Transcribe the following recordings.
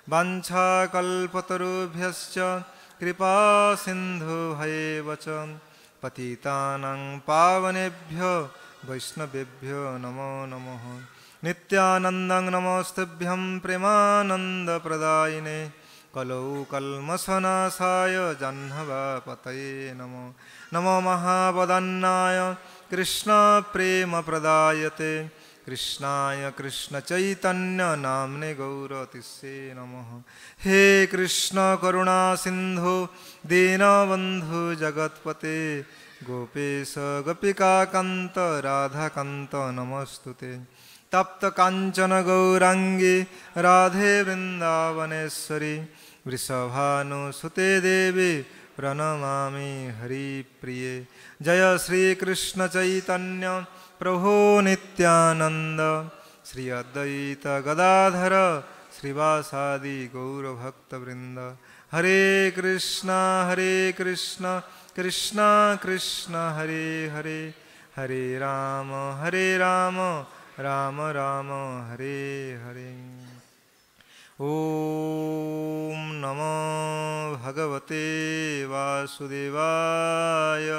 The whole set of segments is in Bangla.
वाञ्छाकल्पतरुभ्यश्च कृपा सिन्धुभैव च पतितानां पावनेभ्यो वैष्णवेभ्यो नमो नमः। नित्यानन्दं नमोस्तुभ्यं प्रेमानन्दप्रदायिने कलौ कल्मषनाशाय जाह्नवीपतये नमो नमो महावदन्नाय कृष्णप्रेमप्रदायते कृष्णाय कृष्णचैतन्यनाम्ने गौरतिस्ये नमः। हे कृष्ण करुणा सिन्धु दीनबन्धु जगत्पते गोपेश गोपिकान्त राधाकान्त नमस्तुते। तप्त कांचन गौरांगी राधे वृंदावनेश्वरी वृषभानुसुते देवी प्रणमामि हरिप्रिये। जय श्री कृष्ण चैतन्य प्रभो नित्यानंद श्री अद्वैत गदाधर श्रीवासादि गौरभक्तवृंद। हरे कृष्ण कृष्ण कृष्ण हरे हरे हरे राम राम राम हरे हरे। ओम नमो भगवते वासुदेवाय।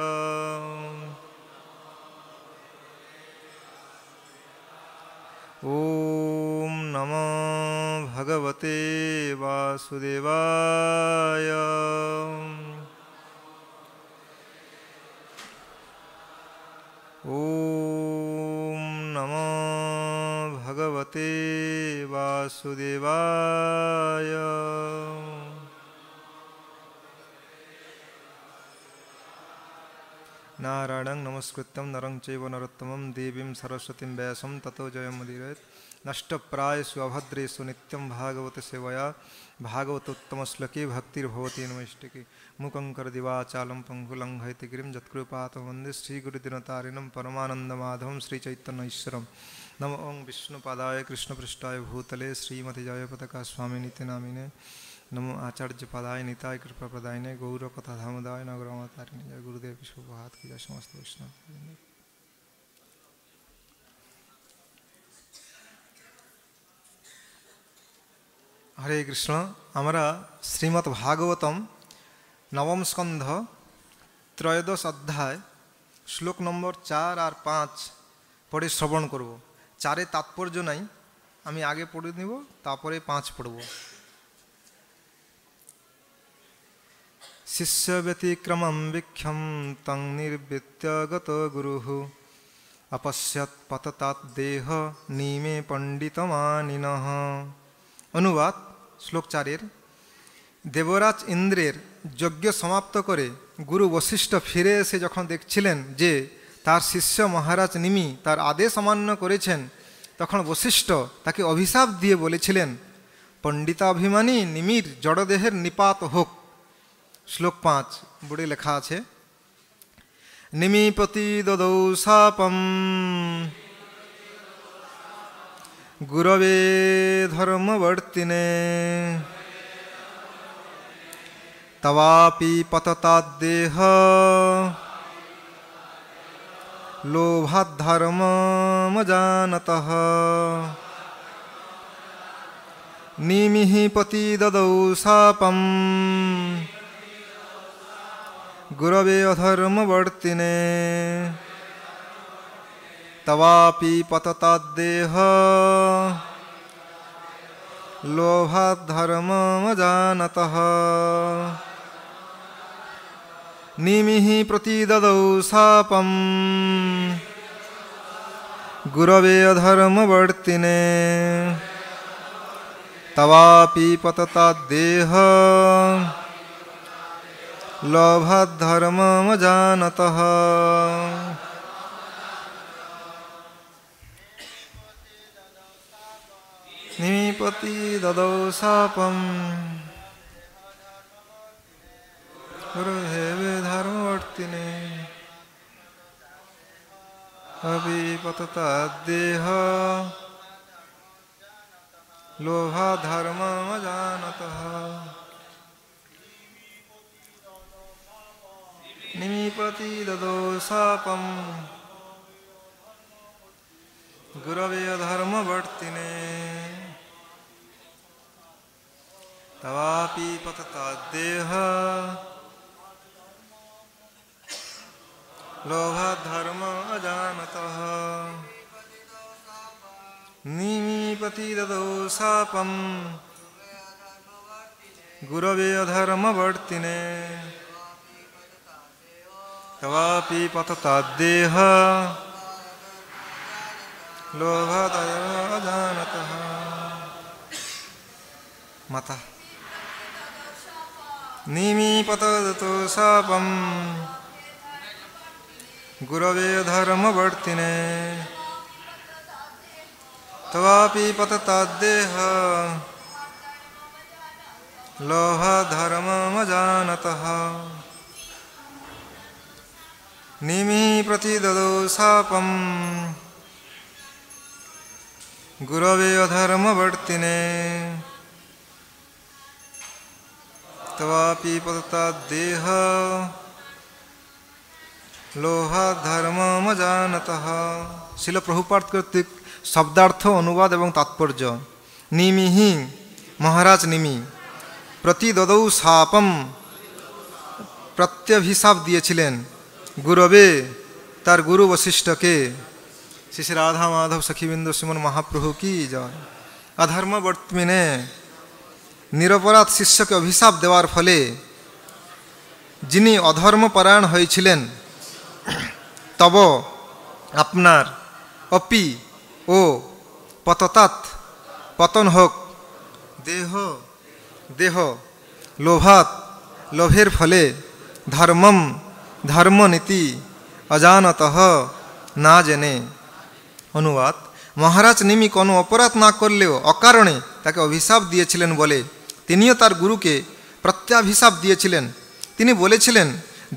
ओम नमो भगवते वासुदेवाय। ओम नमो भगवते वासुदेवाय। नारायणं नमस्कृत्यं नरं चैव नरोत्तमं देवीं सरस्वतीं व्यासं ततो जयमुदीरयेत्। नष्टप्रायेषु अभद्रेषु नित्यं भागवत सेवया भागवतोत्तमश्लोके भक्तिर्भवति नमैष्टिके। मूकं करदिवाचालं पङ्गुलङ्घयति गिरिं यत्कृपातं वन्दे श्रीगुरुदिनतारिणं परमानन्दमाधवं श्रीचैतन्यईश्वरं। नमो ओं विष्णुपादाय कृष्णपृष्ठाय भूतले श्रीमति जयपताका स्वामिनिति नामिने। नमो आचार्यपदाय निताय कृपाप्रदायिने गौरकथाधामदाय नगरमातारिणे। जय गुरुदेव विश्वभात की जय समस्त वैष्णव। हरे कृष्ण। আমরা শ্রীমদ্ ভাগবতম নবম স্কন্ধ ত্রয়োদশ অধ্যায় শ্লোক নম্বর 4 আর 5 পড়ে শ্রবণ করব। 4 এর তাৎপর্য নাই, আমি আগে পড়ে নিব, তারপরে 5 পড়ব। শিষ্য ব্যতিক্রমম বিক্ষম তং নির্বৃত্য গত গুরুঃ अपश्यत पततात देह नीमे पंडितमानिनः। অনুবাদ শ্লোক 4 দেবরাজ ইন্দ্রের যজ্ঞ সমাপ্ত করে গুরু বশিষ্ঠ ফিরে এসে যখন দেখছিলেন যে তার শিষ্য মহারাজ নিমি তার আদেশ অমান্য করেছেন, তখন বশিষ্ঠ তাকে অভিশাপ দিয়ে বলেছিলেন, পণ্ডিতাভিমানী নিমির জড়দেহের নিপাত হোক। শ্লোক 5 বোর্ডে লেখা আছে, নিমিপতি দদৌ শাপম গুরবে ধর্মবর্তিনে তবাপি পততাদ্দেহ লোভাদ্ধর্মমজানতঃ। নিমিঃ পতি দদৌ শাপম গুরবে অধর্মবর্তিনে তবাপি পততাদ্দেহ লোভাদ্ধর্মমজানতঃ। নিমিঃ প্রতিদদৌ শাপম গুরবে অধর্মবর্তিনে তবাপি পততাদ্দেহ লোভাদ্ধর্মমজানতঃ। নিমিপতি দদৌ শাপম গুরুদেবে ধর্মবর্তিনে তবাপি পততাদ্দেহ লোভাদ্ধর্মমজানতঃ। নিমিপতি দদৌ শাপম গুরবে অধর্মবর্তিনে तवापि पतताद्देह लोभधर्म अजानतः निमीपति ददौ शापं गुरवे अधर्मवर्तिने तवापि पतताद्देह लोभधर्म अजानतः। माता निमीपतदतो शापं गुरवे धर्मवर्तिने तवापि पतताद्देह लोभधर्ममजानतः निमिः प्रतिददौ शापं गुरवे अधर्मवर्तिने तवापि पतताद्देह लोभधर्ममजानतः। शिल प्रभुपाद कर्तृक शब्दार्थ अनुवाद एवं तात्पर्य। निमिहि महाराज निमि प्रतिददौ शापम प्रत्यभिशाप दिएছিলেন गुरवे तार गुरु वशिष्ठ के। श्री श्री राधा माधव सखीबिंदु श्रीमन महाप्रभु की जय। अधर्मवर्तिने निरपराध शिष्य के अभिशाप देवार फले যিনি অধর্মপরায়ণ হয়েছিলেন তব আপনার অপি ও পততাৎ পতন হোক দেহ দেহ লোভাত লোভের ফলে ধর্মম ধর্মনীতি অজানতঃ না জেনে। অনুবাদ মহারাজ নিমি কোনো অপরাধ না করলেও অকারণে তাকে অভিশাপ দিয়েছিলেন বলে তিনিও তার গুরুকে প্রত্যাভিশাপ দিয়েছিলেন। তিনি বলেছিলেন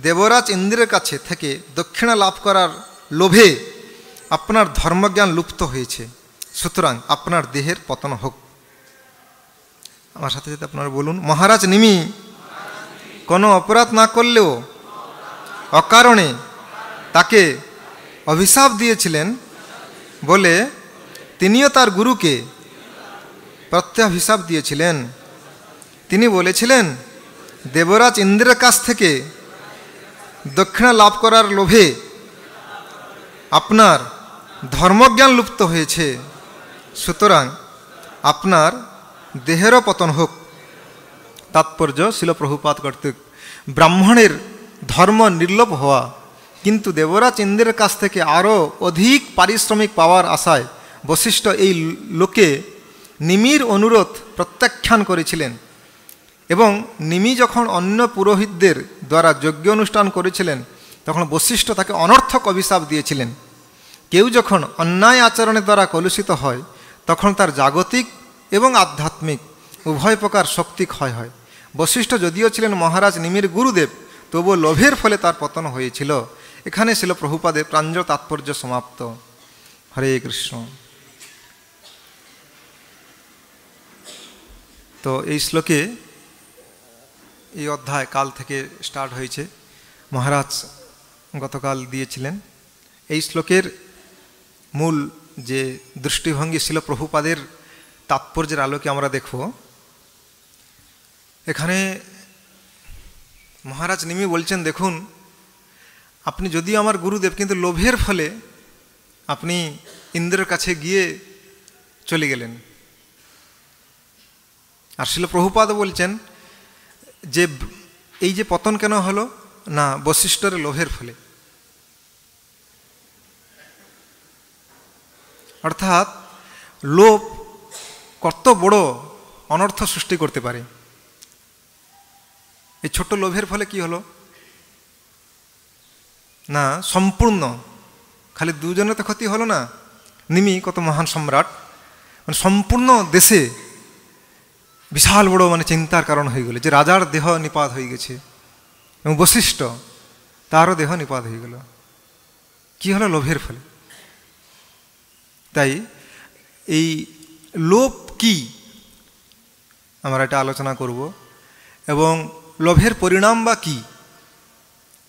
দেবরাজ ইন্দ্রের কাছে থেকে দক্ষিণা লাভ করার লোভে আপনার ধর্মজ্ঞান লুপ্ত হয়েছে, সুতরাং আপনার দেহের পতন হোক। আমার সাথে সাথে আপনারা বলুন, মহারাজ নিমি কোনো অপরাধ না করলেও অকারণে তাকে অভিশাপ দিয়েছিলেন বলে তিনিও তার গুরুকে প্রত্যাভিশাপ দিয়েছিলেন। তিনি বলেছিলেন দেবরাজ ইন্দ্রের কাছ থেকে দক্ষিণা লাভ করার লোভে আপনার ধর্মজ্ঞান লুপ্ত হয়েছে, সুতরাং আপনার দেহেরও পতন হোক। তাৎপর্য শিল প্রভুপাদ কর্তৃক ব্রাহ্মণের ধর্ম নির্লোপ হওয়া, কিন্তু দেবরাজ ইন্দ্রের কাছ থেকে আরও অধিক পারিশ্রমিক পাওয়ার আশায় বশিষ্ঠ এই লোকে নিমির অনুরোধ প্রত্যাখ্যান করেছিলেন এবং নিমি যখন অন্য পুরোহিতদের দ্বারা যজ্ঞ অনুষ্ঠান করেছিলেন তখন বশিষ্ঠ তাকে অনর্থক অভিশাপ দিয়েছিলেন। কেউ যখন অন্যায় আচরণের দ্বারা কলুষিত হয় তখন তার জাগতিক এবং আধ্যাত্মিক উভয় প্রকার শক্তি ক্ষয় হয়। বশিষ্ঠ যদিও ছিলেন মহারাজ নিমির গুরুদেব, তবুও লোভের ফলে তার পতন হয়েছিল। এখানে ছিল প্রভুপাদের প্রাঞ্জল তাৎপর্য সমাপ্ত। হরে কৃষ্ণ। তো এই শ্লোকে এই অধ্যায় কাল থেকে স্টার্ট হয়েছে, মহারাজ গতকাল দিয়েছিলেন। এই শ্লোকের মূল যে দৃষ্টিভঙ্গি ছিল প্রভুপাদের তাৎপর্যের আলোকে আমরা দেখব। এখানে মহারাজ নিমি বলছেন, দেখুন আপনি যদিও আমার গুরুদেব, কিন্তু লোভের ফলে আপনি ইন্দ্রের কাছে গিয়ে চলে গেলেন। আর শিল প্রভুপাদ বলছেন যে এই যে পতন কেন হলো, না বশিষ্ঠের লোভের ফলে। অর্থাৎ লোভ কত বড় অনর্থ সৃষ্টি করতে পারে। এই ছোট্ট লোভের ফলে কি হলো না, সম্পূর্ণ খালি দুজনের তো ক্ষতি হলো না, নিমি কত মহান সম্রাট, মানে সম্পূর্ণ দেশে বিশাল বড় মানে চিন্তার কারণ হয়ে গেল যে রাজার দেহ নিপাত হয়ে গেছে এবং বশিষ্ঠ তারও দেহ নিপাত হয়ে গেল। কি হলো? লোভের ফলে। তাই এই লোভ কি আমরা এটা আলোচনা করব এবং লোভের পরিণাম বা কি,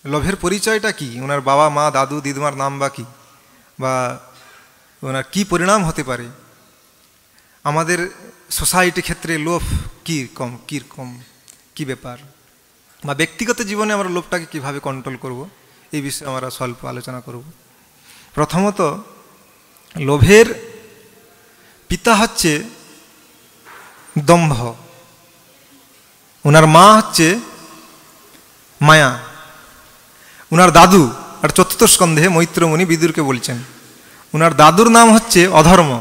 লোভের পরিচয়টা কি, ওনার বাবা মা দাদু দিদিমার নাম বা কি, বা ওনার কি পরিণাম হতে পারে, আমাদের সোসাইটি ক্ষেত্রে লোভ কীরকম কী ব্যাপার, বা ব্যক্তিগত জীবনে আমরা লোভটাকে কীভাবে কন্ট্রোল করব, এই বিষয়ে আমরা স্বল্প আলোচনা করব। প্রথমত, লোভের পিতা হচ্ছে দম্ভ, ওনার মা হচ্ছে মায়া, ওনার দাদু, আর চতুর্থ স্কন্ধে মৈত্রমুনি বিদুরকে বলছেন ওনার দাদুর নাম হচ্ছে অধর্ম।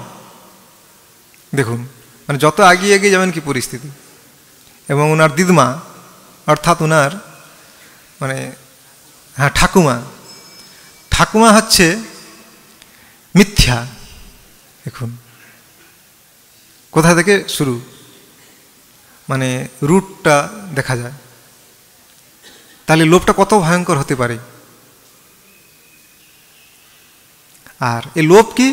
দেখুন, মানে যত এগিয়ে এগিয়ে যাবেন কি পরিস্থিতি। এবং ওনার দিদমা অর্থাৎ ওনার মানে ঠাকুমা হচ্ছে মিথ্যা। দেখুন কোথা থেকে শুরু, মানে রুটটা দেখা যায়। তাহলে লোভটা কত ভয়ঙ্কর হতে পারে। আর এ লোভ কি,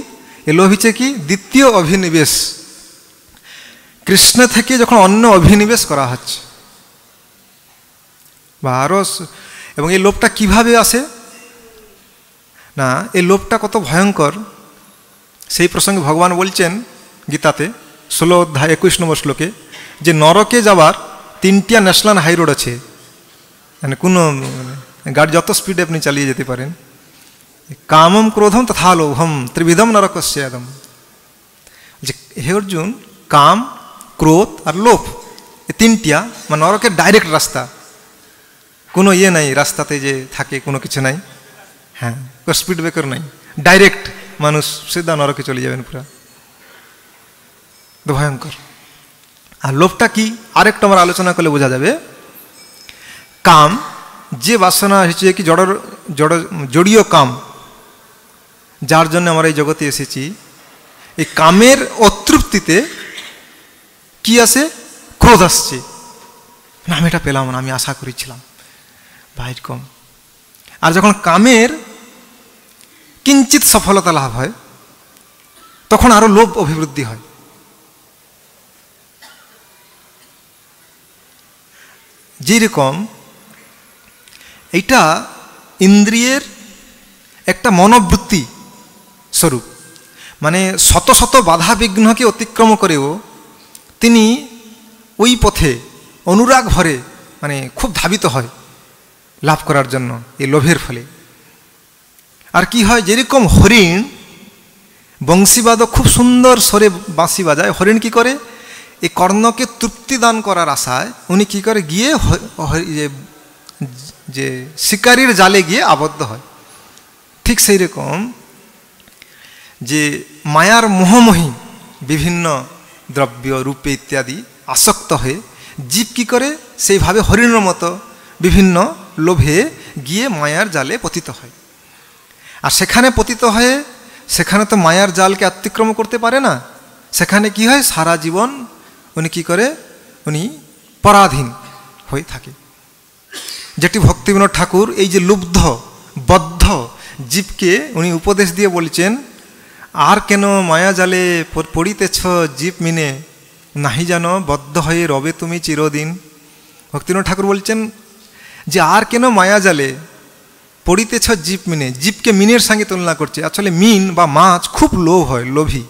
এ লোভ হচ্ছে কি দ্বিতীয় অভিনিবেশ, কৃষ্ণ থেকে যখন অন্য অভিনিবেশ করা হচ্ছে বা আরও। এবং এই লোভটা কিভাবে আসে না, এই লোভটা কত ভয়ঙ্কর সেই প্রসঙ্গে ভগবান বলছেন গীতাতে 16 অধ্যায় 21 নম্বর শ্লোকে, যে নরকে যাবার 3টা ন্যাশনাল হাই রোড আছে, মানে কোনো গাড়ি যত স্পিডে আপনি চালিয়ে যেতে পারেন। কামম ক্রোধম তথা লোভম ত্রিবিধম নরকস্যাদম। যে হে অর্জুন, কাম, ক্রোধ আর লোভ, এই 3টা মানে নরকের ডাইরেক্ট রাস্তা, কোনো ইয়ে নাই রাস্তাতে যে থাকে কোনো কিছু নাই, হ্যাঁ স্পিড ব্রেকার নাই, ডাইরেক্ট মানুষ সিধা নরকে চলে যাবেন পুরা, তো ভয়ঙ্কর। আর লোভটা কি আরেকটু আমরা আলোচনা করলে বোঝা যাবে। কাম যে বাসনা হচ্ছে কি জড়ীয় কাম, যার জন্য আমরা এই জগতে এসেছি, এই কামের অতৃপ্তিতে কি আসে, ক্রোধ আসছে, না আমি এটা পেলাম না, আমি আশা করেছিলাম ভাই কম। আর যখন কামের কিঞ্চিত সফলতা লাভ হয় তখন আরো লোভ অভিবৃদ্ধি হয়। যেরকম এইটা ইন্দ্রিয়ের একটা মনোবৃত্তি স্বরূপ, মানে শত শত বাধা বিঘ্নকে অতিক্রম করেও তিনি ওই পথে অনুরাগ ভরে মানে খুব ধাবিত হয় লাভ করার জন্য এই লোভের ফলে। আর কি হয়, যেরকম হরিণ বংশীবাদক খুব সুন্দর স্বরে বাঁশি বাজায়, হরিণ কি করে, এই কর্ণকে তৃপ্তি দান করার আশায় উনি কি করে গিয়ে যে শিকারীর জালে গিয়ে আবদ্ধ হয়। ঠিক সেই রকম যে মায়ার মোহমোহী বিভিন্ন দ্রব্য রূপে ইত্যাদি আসক্ত হয়ে জীব কী করে, সেইভাবে হরিণের মতো বিভিন্ন লোভে গিয়ে মায়ার জালে পতিত হয়। আর সেখানে পতিত হয়ে সেখানে তো মায়ার জালকে অতিক্রম করতে পারে না, সেখানে কি হয়, সারা জীবন উনি কি করে, উনি পরাধীন হয়ে থাকে। যেটি ভক্তিবিনোদ ঠাকুর এই যে লুব্ধ বদ্ধ জীবকে উনি উপদেশ দিয়ে বলছেন, আর কেন মায়া জালে পড়িতেছ জীব মিনে, নাহি জানো বদ্ধ হয়ে রবে তুমি চিরদিন। ভক্তিবিনোদ ঠাকুর বলছেন যে আর কেন মায়া জালে পড়িতেছ জীব মিনে, জীবকে মিনের সঙ্গে তুলনা করছে। আসলে মিন বা মাছ খুব লোভ হয়, লোভী।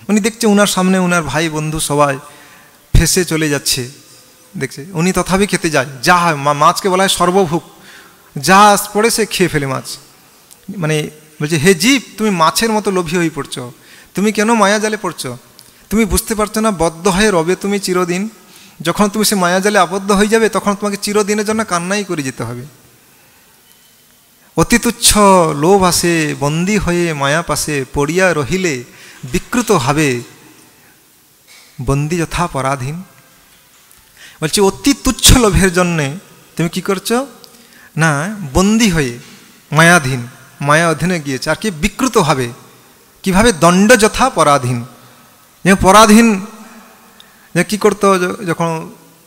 উনি দেখছে উনার সামনে উনার ভাই বন্ধু সবাই ফেসে চলে যাচ্ছে, দেখছে উনি তথাপি খেতে যায়, যা হয় মাছকে বলা হয় সর্বভুক, যা পড়ে সে খেয়ে ফেলে মাছ। মানে বলছে হে জীব, তুমি মাছের মতো লোভী হয়ে পড়ছো, তুমি কেন মায়া জালে পড়ছো, তুমি বুঝতে পারছো না বদ্ধ হয়ে রবে তুমি চিরদিন। যখন তুমি সে মায়া জালে আবদ্ধ হয়ে যাবে তখন তোমাকে চিরদিনের জন্য কান্নাই করে যেতে হবে। অতি তুচ্ছ লোভ আসে বন্দী হয়ে মায়া পাশে, পড়িয়া রহিলে বিকৃত ভাবে বন্দী যথা পরাধীন। বলছি অতি তুচ্ছ লোভের জন্যে তুমি কি করছো না, বন্দী হয়ে মায়াধীন, মায়া অধীনে গিয়েছে। আর কি বিকৃত ভাবে, কীভাবে, দণ্ড যথা পরাধীন। যে পরাধীন যে কী করতো, যখন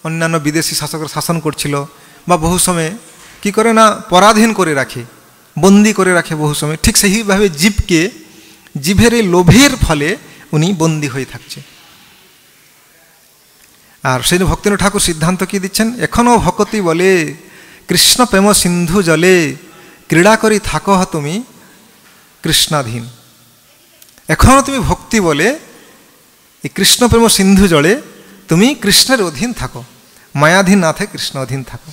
অন্যান্য বিদেশি শাসকরা শাসন করছিল বা বহু সময় কি করে না পরাধীন করে রাখে, বন্দি করে রাখে বহু সময়, ঠিক সেইভাবে জীবকে, জীবের এই লোভের ফলে উনি বন্দী হয়ে থাকছে। আর সেই ভক্তিবিনোদ ঠাকুর সিদ্ধান্ত কি দিচ্ছেন, এখনও ভকতি বলে কৃষ্ণ প্রেম সিন্ধু জলে, ক্রীড়া করি থাকো তুমি কৃষ্ণাধীন। এখনও তুমি ভক্তি বলে এই কৃষ্ণপ্রেম সিন্ধু জলে তুমি কৃষ্ণের অধীন থাকো, মায়াধীন না থাকে কৃষ্ণ অধীন থাকো।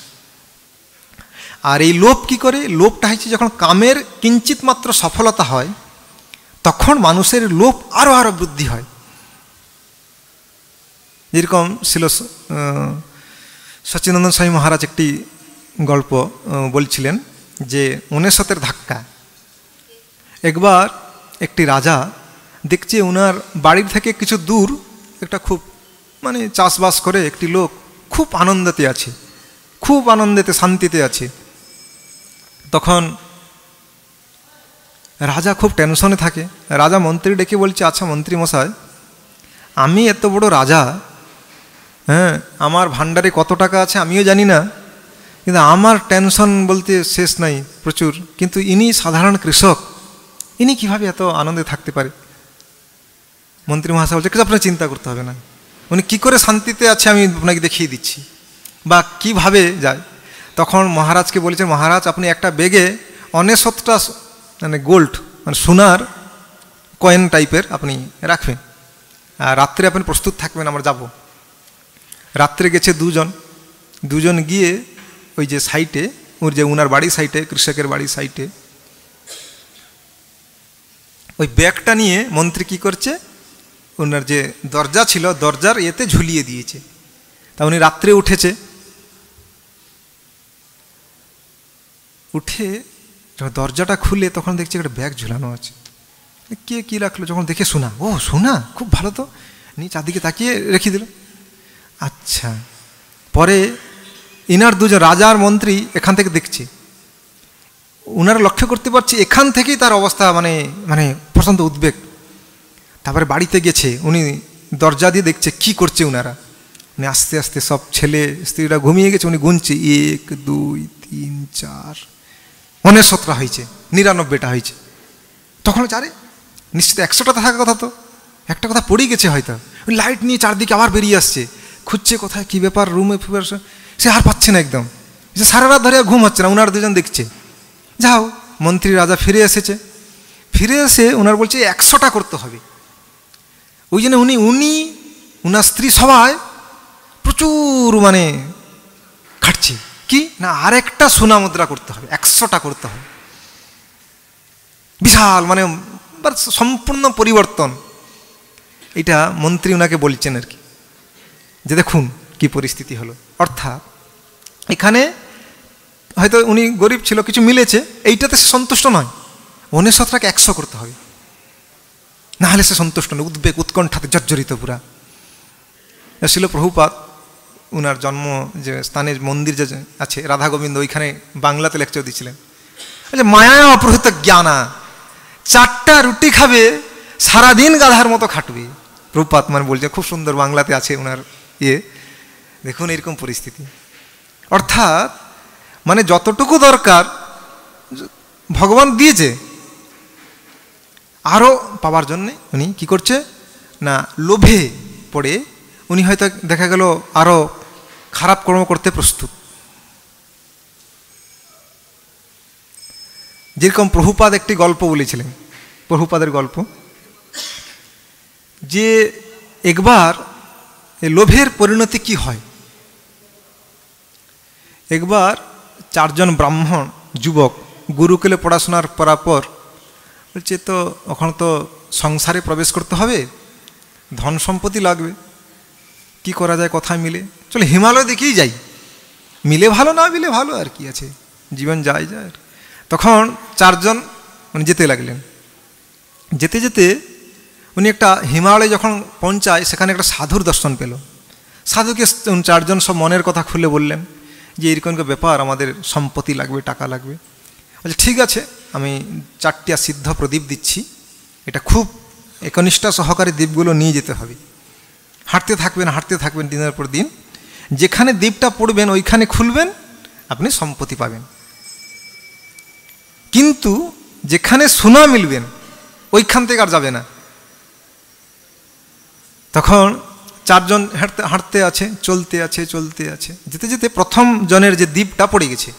আর এই লোভ কি করে? লোভটা হচ্ছে যখন কামের কিঞ্চিত মাত্র সফলতা হয় তখন মানুষের লোভ আরো আরো বৃদ্ধি হয়। যেরকম ছিল সচিদানন্দ স্বামী মহারাজ একটি গল্প বলছিলেন যে 69-এর ধাক্কা। একবার একটি রাজা দেখছে ওনার বাড়ির থেকে কিছু দূর একটা খুব মানে চাষবাস করে একটি লোক খুব আনন্দেতে আছে, খুব আনন্দেতে শান্তিতে আছে। তখন রাজা খুব টেনশনে থাকে। রাজা মন্ত্রী ডেকে বলছে, আচ্ছা মন্ত্রী মশাই, আমি এত বড় রাজা, হ্যাঁ, আমার ভাণ্ডারে কত টাকা আছে আমিও জানি না, কিন্তু আমার টেনশন বলতে শেষ নাই প্রচুর, কিন্তু ইনি সাধারণ কৃষক, ইনি কিভাবে এত আনন্দে থাকতে পারে? মন্ত্রী মহাশয় বলছে, কিছু আপনার চিন্তা করতে হবে না, উনি কী করে শান্তিতে আছে আমি আপনাকে দেখিয়ে দিচ্ছি, বা কিভাবে যায়। তখন মহারাজকে বলেছেন, মহারাজ আপনি একটা বেগে 69টা মানে গোল্ড মানে সোনার কয়েন টাইপের আপনি রাখবেন, আর রাত্রে আপনি প্রস্তুত থাকবেন, আমরা যাব। রাত্রে গেছে দুজন গিয়ে ওই যে সাইটে, ওর যে উনার বাড়ির সাইটে, কৃষকের বাড়ির সাইটে, ওই ব্যাগটা নিয়ে মন্ত্রী কি করছে, ওনার যে দরজা ছিল দরজার এতে ঝুলিয়ে দিয়েছে। তা উনি রাত্রে উঠেছে, উঠে যখন দরজাটা খুলে তখন দেখছে একটা ব্যাগ ঝুলানো আছে। কে কী রাখলো? যখন দেখে সোনা, ও সোনা, খুব ভালো তো, নিয়ে চারদিকে তাকিয়ে রেখে দিল। আচ্ছা, পরে ইনার দুজন রাজা আর মন্ত্রী এখান থেকে দেখছে, ওনারা লক্ষ্য করতে পারছে এখান থেকেই তার অবস্থা মানে মানে প্রচণ্ড উদ্বেগ। তারপরে বাড়িতে গেছে, উনি দরজা দিয়ে দেখছে কি করছে ওনারা। উনি আস্তে আস্তে সব ছেলে স্ত্রীরা ঘুমিয়ে গেছে, উনি গুনছে 1 2 3 4 69টা হয়েছে, 99টা হয়েছে। তখন আরে নিশ্চিত 100টা থাকার কথা, তো একটা কথা পড়েই গেছে হয়তো। ওই লাইট নিয়ে চারদিকে আবার বেরিয়ে আসছে, খুঁজছে কোথায় কী ব্যাপার, রুমে ফিরে সে আর পাচ্ছে না একদম, সে সারা রাত ধরে ঘুম হচ্ছে না। ওনার দুজন দেখছে, যাও মন্ত্রী রাজা ফিরে এসেছে, ফিরে এসে ওনার বলছে 100টা করতে হবে। ওই জন্য উনি ওনার স্ত্রী সবাই প্রচুর মানে খাটছে, কি না আরেকটা সোনা মুদ্রা করতে হবে, 100টা করতে হবে। বিশাল মানে সম্পূর্ণ পরিবর্তন। এটা মন্ত্রী ওনাকে বলছেন আর কি, যে দেখুন কি পরিস্থিতি হলো। অর্থাৎ এখানে হয়তো উনি গরিব ছিল, কিছু মিলেছে, এইটাতে সে সন্তুষ্ট নয়, 69টাকে 100 করতে হবে, নাহলে সে সন্তুষ্ট নয়, উদ্বেগ উৎকণ্ঠাতে জর্জরিত পুরা। ছিল প্রভুপাদ ওনার জন্ম যে স্থানের মন্দির যে আছে রাধা গোবিন্দ, ওইখানে বাংলাতে লেকচার দিয়েছিলেন। মায়া অপ্রহৃত জ্ঞানা, 4টা রুটি খাবে, সারাদিন গাধার মতো খাটবে। প্রভুপাদ মানে বলছে, খুব সুন্দর বাংলাতে আছে ওনার ইয়ে। দেখুন এরকম পরিস্থিতি। অর্থাৎ মানে যতটুকু দরকার ভগবান দিয়েছে, আরও পাওয়ার জন্যে উনি কি করছে না, লোভে পড়ে উনি হয়তো দেখা গেল আরও খারাপ কর্ম করতে প্রস্তুত। যেরকম প্রভুপাদ একটি গল্প বলেছিলেন, প্রভুপাদের গল্প, যে একবার এই লোভের পরিণতি কি হয়। একবার 4 জন ব্রাহ্মণ যুবক গুরুকুলে পড়াশোনার পর বলছে, তো ওখানে তো সংসারে প্রবেশ করতে হবে, ধন সম্পত্তি লাগবে, কি করা যায়, কোথায় মিলে, চলো হিমালয় দেখেই যাই, মিলে ভালো না মিলে ভালো, আর কি আছে, জীবন যায় যায়। তখন 4 জন মানে যেতে লাগলেন। যেতে যেতে উনি একটা হিমালয়ে যখন পৌঁছায়, সেখানে একটা সাধুর দর্শন পেল। সাধুকে 4 জন সব মনের কথা খুলে বললেন যে এরকম ব্যাপার, আমাদের সম্পত্তি লাগবে, টাকা লাগবে। আচ্ছা ঠিক আছে, আমি 4টা সিদ্ধ প্রদীপ দিচ্ছি, এটা খুব একনিষ্ঠা সহকারে দ্বীপগুলো নিয়ে যেতে হবে। হাঁটতে থাকবেন দিনের পর দিন, যেখানে দ্বীপটা পড়বেন ওইখানে খুলবেন, আপনি সম্পত্তি পাবেন। কিন্তু যেখানে সোনা মিলবেন ওইখান থেকে আর যাবে না। তখন 4 জন হাঁটতে আছে, চলতে আছে, যেতে যেতে প্রথম জনের যে দ্বীপটা পড়ে গেছে।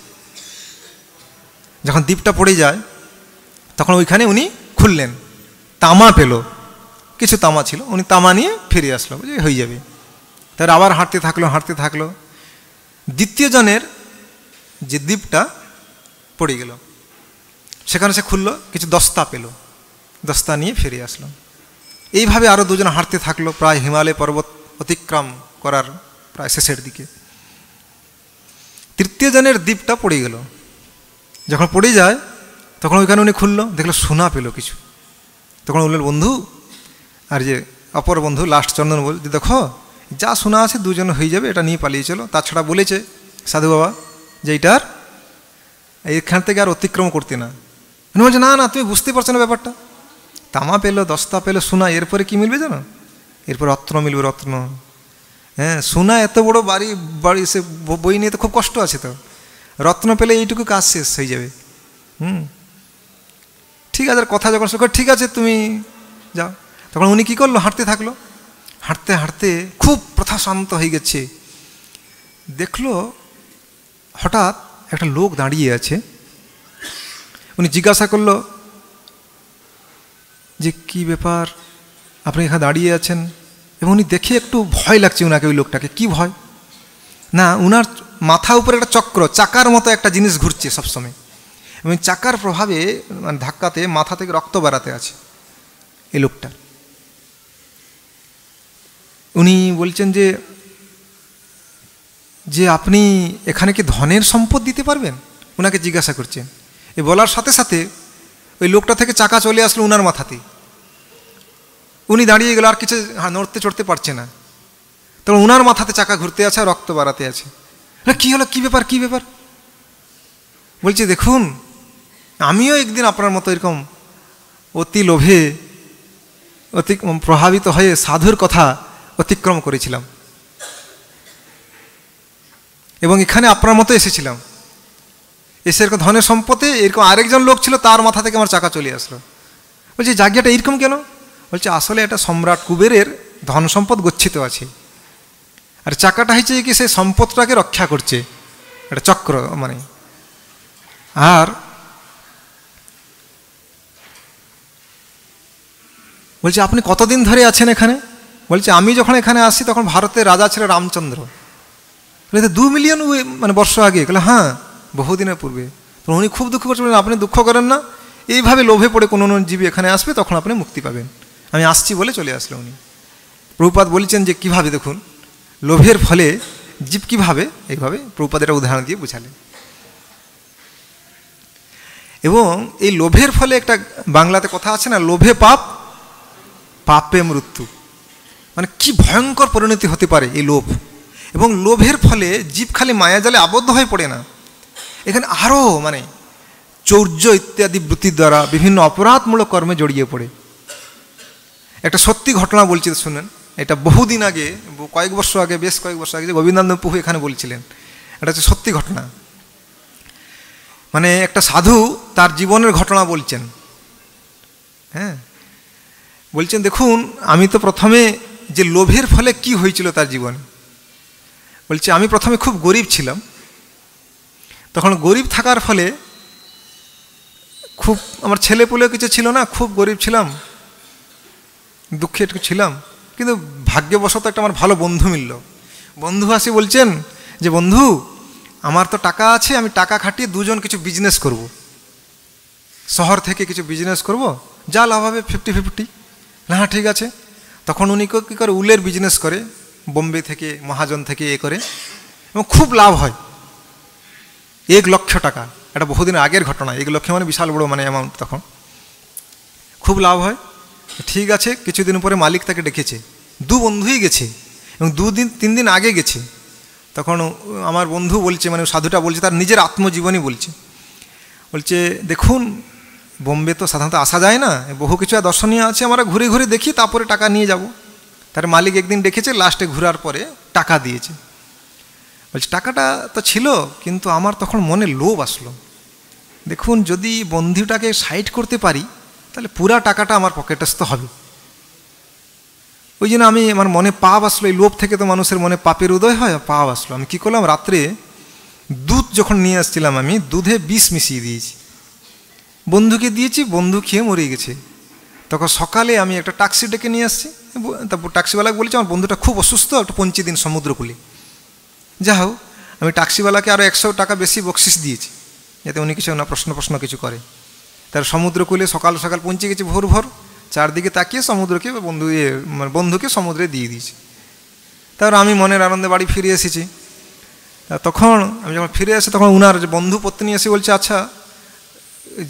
যখন দ্বীপটা পড়ে যায় তখন ওইখানে উনি খুললেন, তামা পেল, কিছু তামা ছিল, উনি তামা নিয়ে ফিরে আসলো, যে হয়ে যাবে। তার আবার হাঁটতে থাকলো। দ্বিতীয় জনের যে দ্বীপটা পড়ে গেল, সেখানে সে খুললো, কিছু দস্তা পেল, দস্তা নিয়ে ফিরে আসলো। এইভাবে আরও দুজন হাঁটতে থাকলো, প্রায় হিমালয় পর্বত অতিক্রম করার প্রায় শেষের দিকে। তৃতীয় জনের দ্বীপটা পড়ে গেল। যখন পড়ে যায় তখন ওইখানে উনি খুললো, দেখলো সোনা পেল কিছু। তখন বললেন বন্ধু, আর যে অপর বন্ধু লাস্ট চন্দন বল, যে দেখো যা সোনা আছে দুজন হয়ে যাবে, এটা নিয়ে পালিয়ে চলো। তাছাড়া বলেছে সাধু বাবা যে এইটার এইখান থেকে আর অতিক্রম করতে না। উনি বলছে না তুমি বুঝতে পারছো না ব্যাপারটা। তামা পেলো, দস্তা পেলো, সোনা, এরপরে কি মিলবে জানো? এরপর রত্ন মিলবে, রত্ন। হ্যাঁ, সোনা এত বড় বাড়ি সে বই নিয়ে তো খুব কষ্ট আছে, তো রত্ন পেলে এইটুকু কাজ শেষ হয়ে যাবে। ঠিক আছে, কথা যখন ঠিক আছে তুমি যাও। তখন উনি কী করলো, হাঁটতে থাকলো। হাঁটতে খুব প্রথা শান্ত হয়ে গেছে। দেখলো হঠাৎ একটা লোক দাঁড়িয়ে আছে। উনি জিজ্ঞাসা করলো যে কি ব্যাপার, আপনি এখানে দাঁড়িয়ে আছেন? এবং উনি দেখে একটু ভয় লাগছে ওনাকে, ওই লোকটাকে। কি ভয় না, উনার মাথা উপরে একটা চক্র, চাকার মতো একটা জিনিস ঘুরছে সবসময়, এবং চাকার প্রভাবে মানে ধাক্কাতে মাথা থেকে রক্ত বেরাতে আছে এই লোকটা। উনি বলছেন যে আপনি এখানে কি ধনের সম্পদ দিতে পারবেন? ওনাকে জিজ্ঞাসা করছেন। এই বলার সাথে সাথে ওই লোকটা থেকে চাকা চলে আসলো উনার মাথাতে। উনি দাঁড়িয়ে গেল, আর কিছু নড়তে চড়তে পারছে না। তখন উনার মাথাতে চাকা ঘুরতে আছে আর রক্ত বাড়াতে আছে। কি হলো, কি ব্যাপার? বলছে দেখুন, আমিও একদিন আপনার মতো এরকম অতি লোভে প্রভাবিত হয়ে সাধুর কথা অতিক্রম করেছিলাম, এবং এখানে আপনার মতো এসেছিলাম। এসে এরকম ধনের সম্পদে এরকম আরেকজন লোক ছিল, তার মাথা থেকে আমার চাকা চলে আসলো। বলছি জায়গাটা এইরকম কেন? বলছে আসলে এটা সম্রাট কুবেরের ধন সম্পদ গচ্ছিত আছে, আর চাকাটা হয়েছে কি সেই সম্পদটাকে রক্ষা করছে, এটা চক্র মানে। আর বলছে আপনি কতদিন ধরে আছেন এখানে? বলছে আমি যখন এখানে আসি তখন ভারতের রাজা ছিল রামচন্দ্র। বলছে 2 মিলিয়ন মানে বর্ষ আগে? বলে হ্যাঁ, বহুদিনের পূর্বে। তো উনি খুব দুঃখ করছে। আপনি দুঃখ করেন না, এইভাবে লোভে পড়ে কোনো জীবী এখানে আসবে, তখন আপনি মুক্তি পাবেন। আমি আসছি বলে চলে আসলো উনি। প্রভুপাদ বলেছেন যে কিভাবে, দেখুন লোভের ফলে জীব কিভাবে, এইভাবে প্রভুপাদ এটা উদাহরণ দিয়ে বুঝালেন। এবং এই লোভের ফলে একটা বাংলাতে কথা আছে না, লোভে পাপ, পাপে মৃত্যু। মানে কি ভয়ঙ্কর পরিণতি হতে পারে এই লোভ। এবং লোভের ফলে জীব খালি মায়াজালে আবদ্ধ হয়ে পড়ে না, এখানে আরও মানে চৌর্য ইত্যাদি বৃত্তির দ্বারা বিভিন্ন অপরাধমূলক কর্মে জড়িয়ে পড়ে। একটা সত্যি ঘটনা বলছি, শুনেন। এটা বহুদিন আগে, কয়েক বছর আগে, বেশ কয়েক বছর আগে, যে গোবিন্দানন্দ প্রভু এখানে বলছিলেন। এটা হচ্ছে সত্যি ঘটনা। মানে একটা সাধু তার জীবনের ঘটনা বলছেন। হ্যাঁ, বলছেন দেখুন, আমি তো প্রথমে যে লোভের ফলে কি হয়েছিল তার জীবনে। বলছে আমি প্রথমে খুব গরিব ছিলাম। তখন গরিব থাকার ফলে খুব আমার ছেলেপুলেও কিছু ছিল না, খুব গরিব ছিলাম, দুঃখে একটু ছিলাম। কিন্তু ভাগ্যবশত একটা আমার ভালো বন্ধু মিলল। বন্ধু আসি বলছেন যে বন্ধু, আমার তো টাকা আছে, আমি টাকা খাটিয়ে দুজন কিছু বিজনেস করব, শহর থেকে কিছু বিজনেস করব, যা লাভ হবে 50-50। হ্যাঁ ঠিক আছে। তখন উনি কী করে, উলের বিজনেস করে, বোম্বে থেকে মহাজন থেকে এ করে, এবং খুব লাভ হয়। 1 লক্ষ টাকা, এটা বহুদিন আগের ঘটনা। 1 লক্ষ মানে বিশাল বড় মানে অ্যামাউন্ট। তখন খুব লাভ হয়। ঠিক আছে, কিছুদিন পরে মালিক তাকে ডেকেছে। 2 বন্ধুই গেছে, এবং 2-3 দিন আগে গেছে। তখন আমার বন্ধু বলছে, মানে সাধুটা বলছে, তার নিজের আত্মজীবনী বলছে। বলছে দেখুন, বোম্বে তো সাধারণত আসা যায় না, বহু কিছু দর্শনীয় আছে, আমরা ঘুরে ঘুরে দেখি, তারপরে টাকা নিয়ে যাব। তার মালিক একদিন ডেকেছে, লাস্টে ঘোরার পরে টাকা দিয়েছে। বলছে টাকাটা তো ছিল, কিন্তু আমার তখন মনে লোভ আসলো। দেখুন, যদি বন্ধুটাকে সাইড করতে পারি তাহলে পুরা টাকাটা আমার পকেটস্থ হবে। ওই জন্য আমি, আমার মনে পাপ আসলো। এই লোভ থেকে তো মানুষের মনে পাপের উদয় হয়, পাপ আসলো। আমি কী করলাম, রাত্রে দুধ যখন নিয়ে আসছিলাম, আমি দুধে বিষ মিশিয়ে দিয়েছি, বন্ধুকে দিয়েছি, বন্ধু খেয়ে মরে গেছে। তখন সকালে আমি একটা ট্যাক্সি ডেকে নিয়ে আসছি। তারপর ট্যাক্সিওয়ালাকে বলেছি আমার বন্ধুটা খুব অসুস্থ, একটু পৌঁছে দিন সমুদ্রকূলে। যা হোক, আমি ট্যাক্সিওয়ালাকে আরও 100 টাকা বেশি বকশিস দিয়েছি, যাতে উনি কিছু না প্রশ্ন কিছু করে। তার সমুদ্রকূলে সকাল সকাল পৌঁছে গেছি, ভোর ভোর, চারদিকে তাকিয়ে সমুদ্রকে বন্ধুকে সমুদ্রে দিয়ে দিয়েছি। তারপর আমি মনের আনন্দে বাড়ি ফিরে এসেছি। তখন আমি যখন ফিরে আসি, তখন উনার যে বন্ধু পত্নী এসে বলছে, আচ্ছা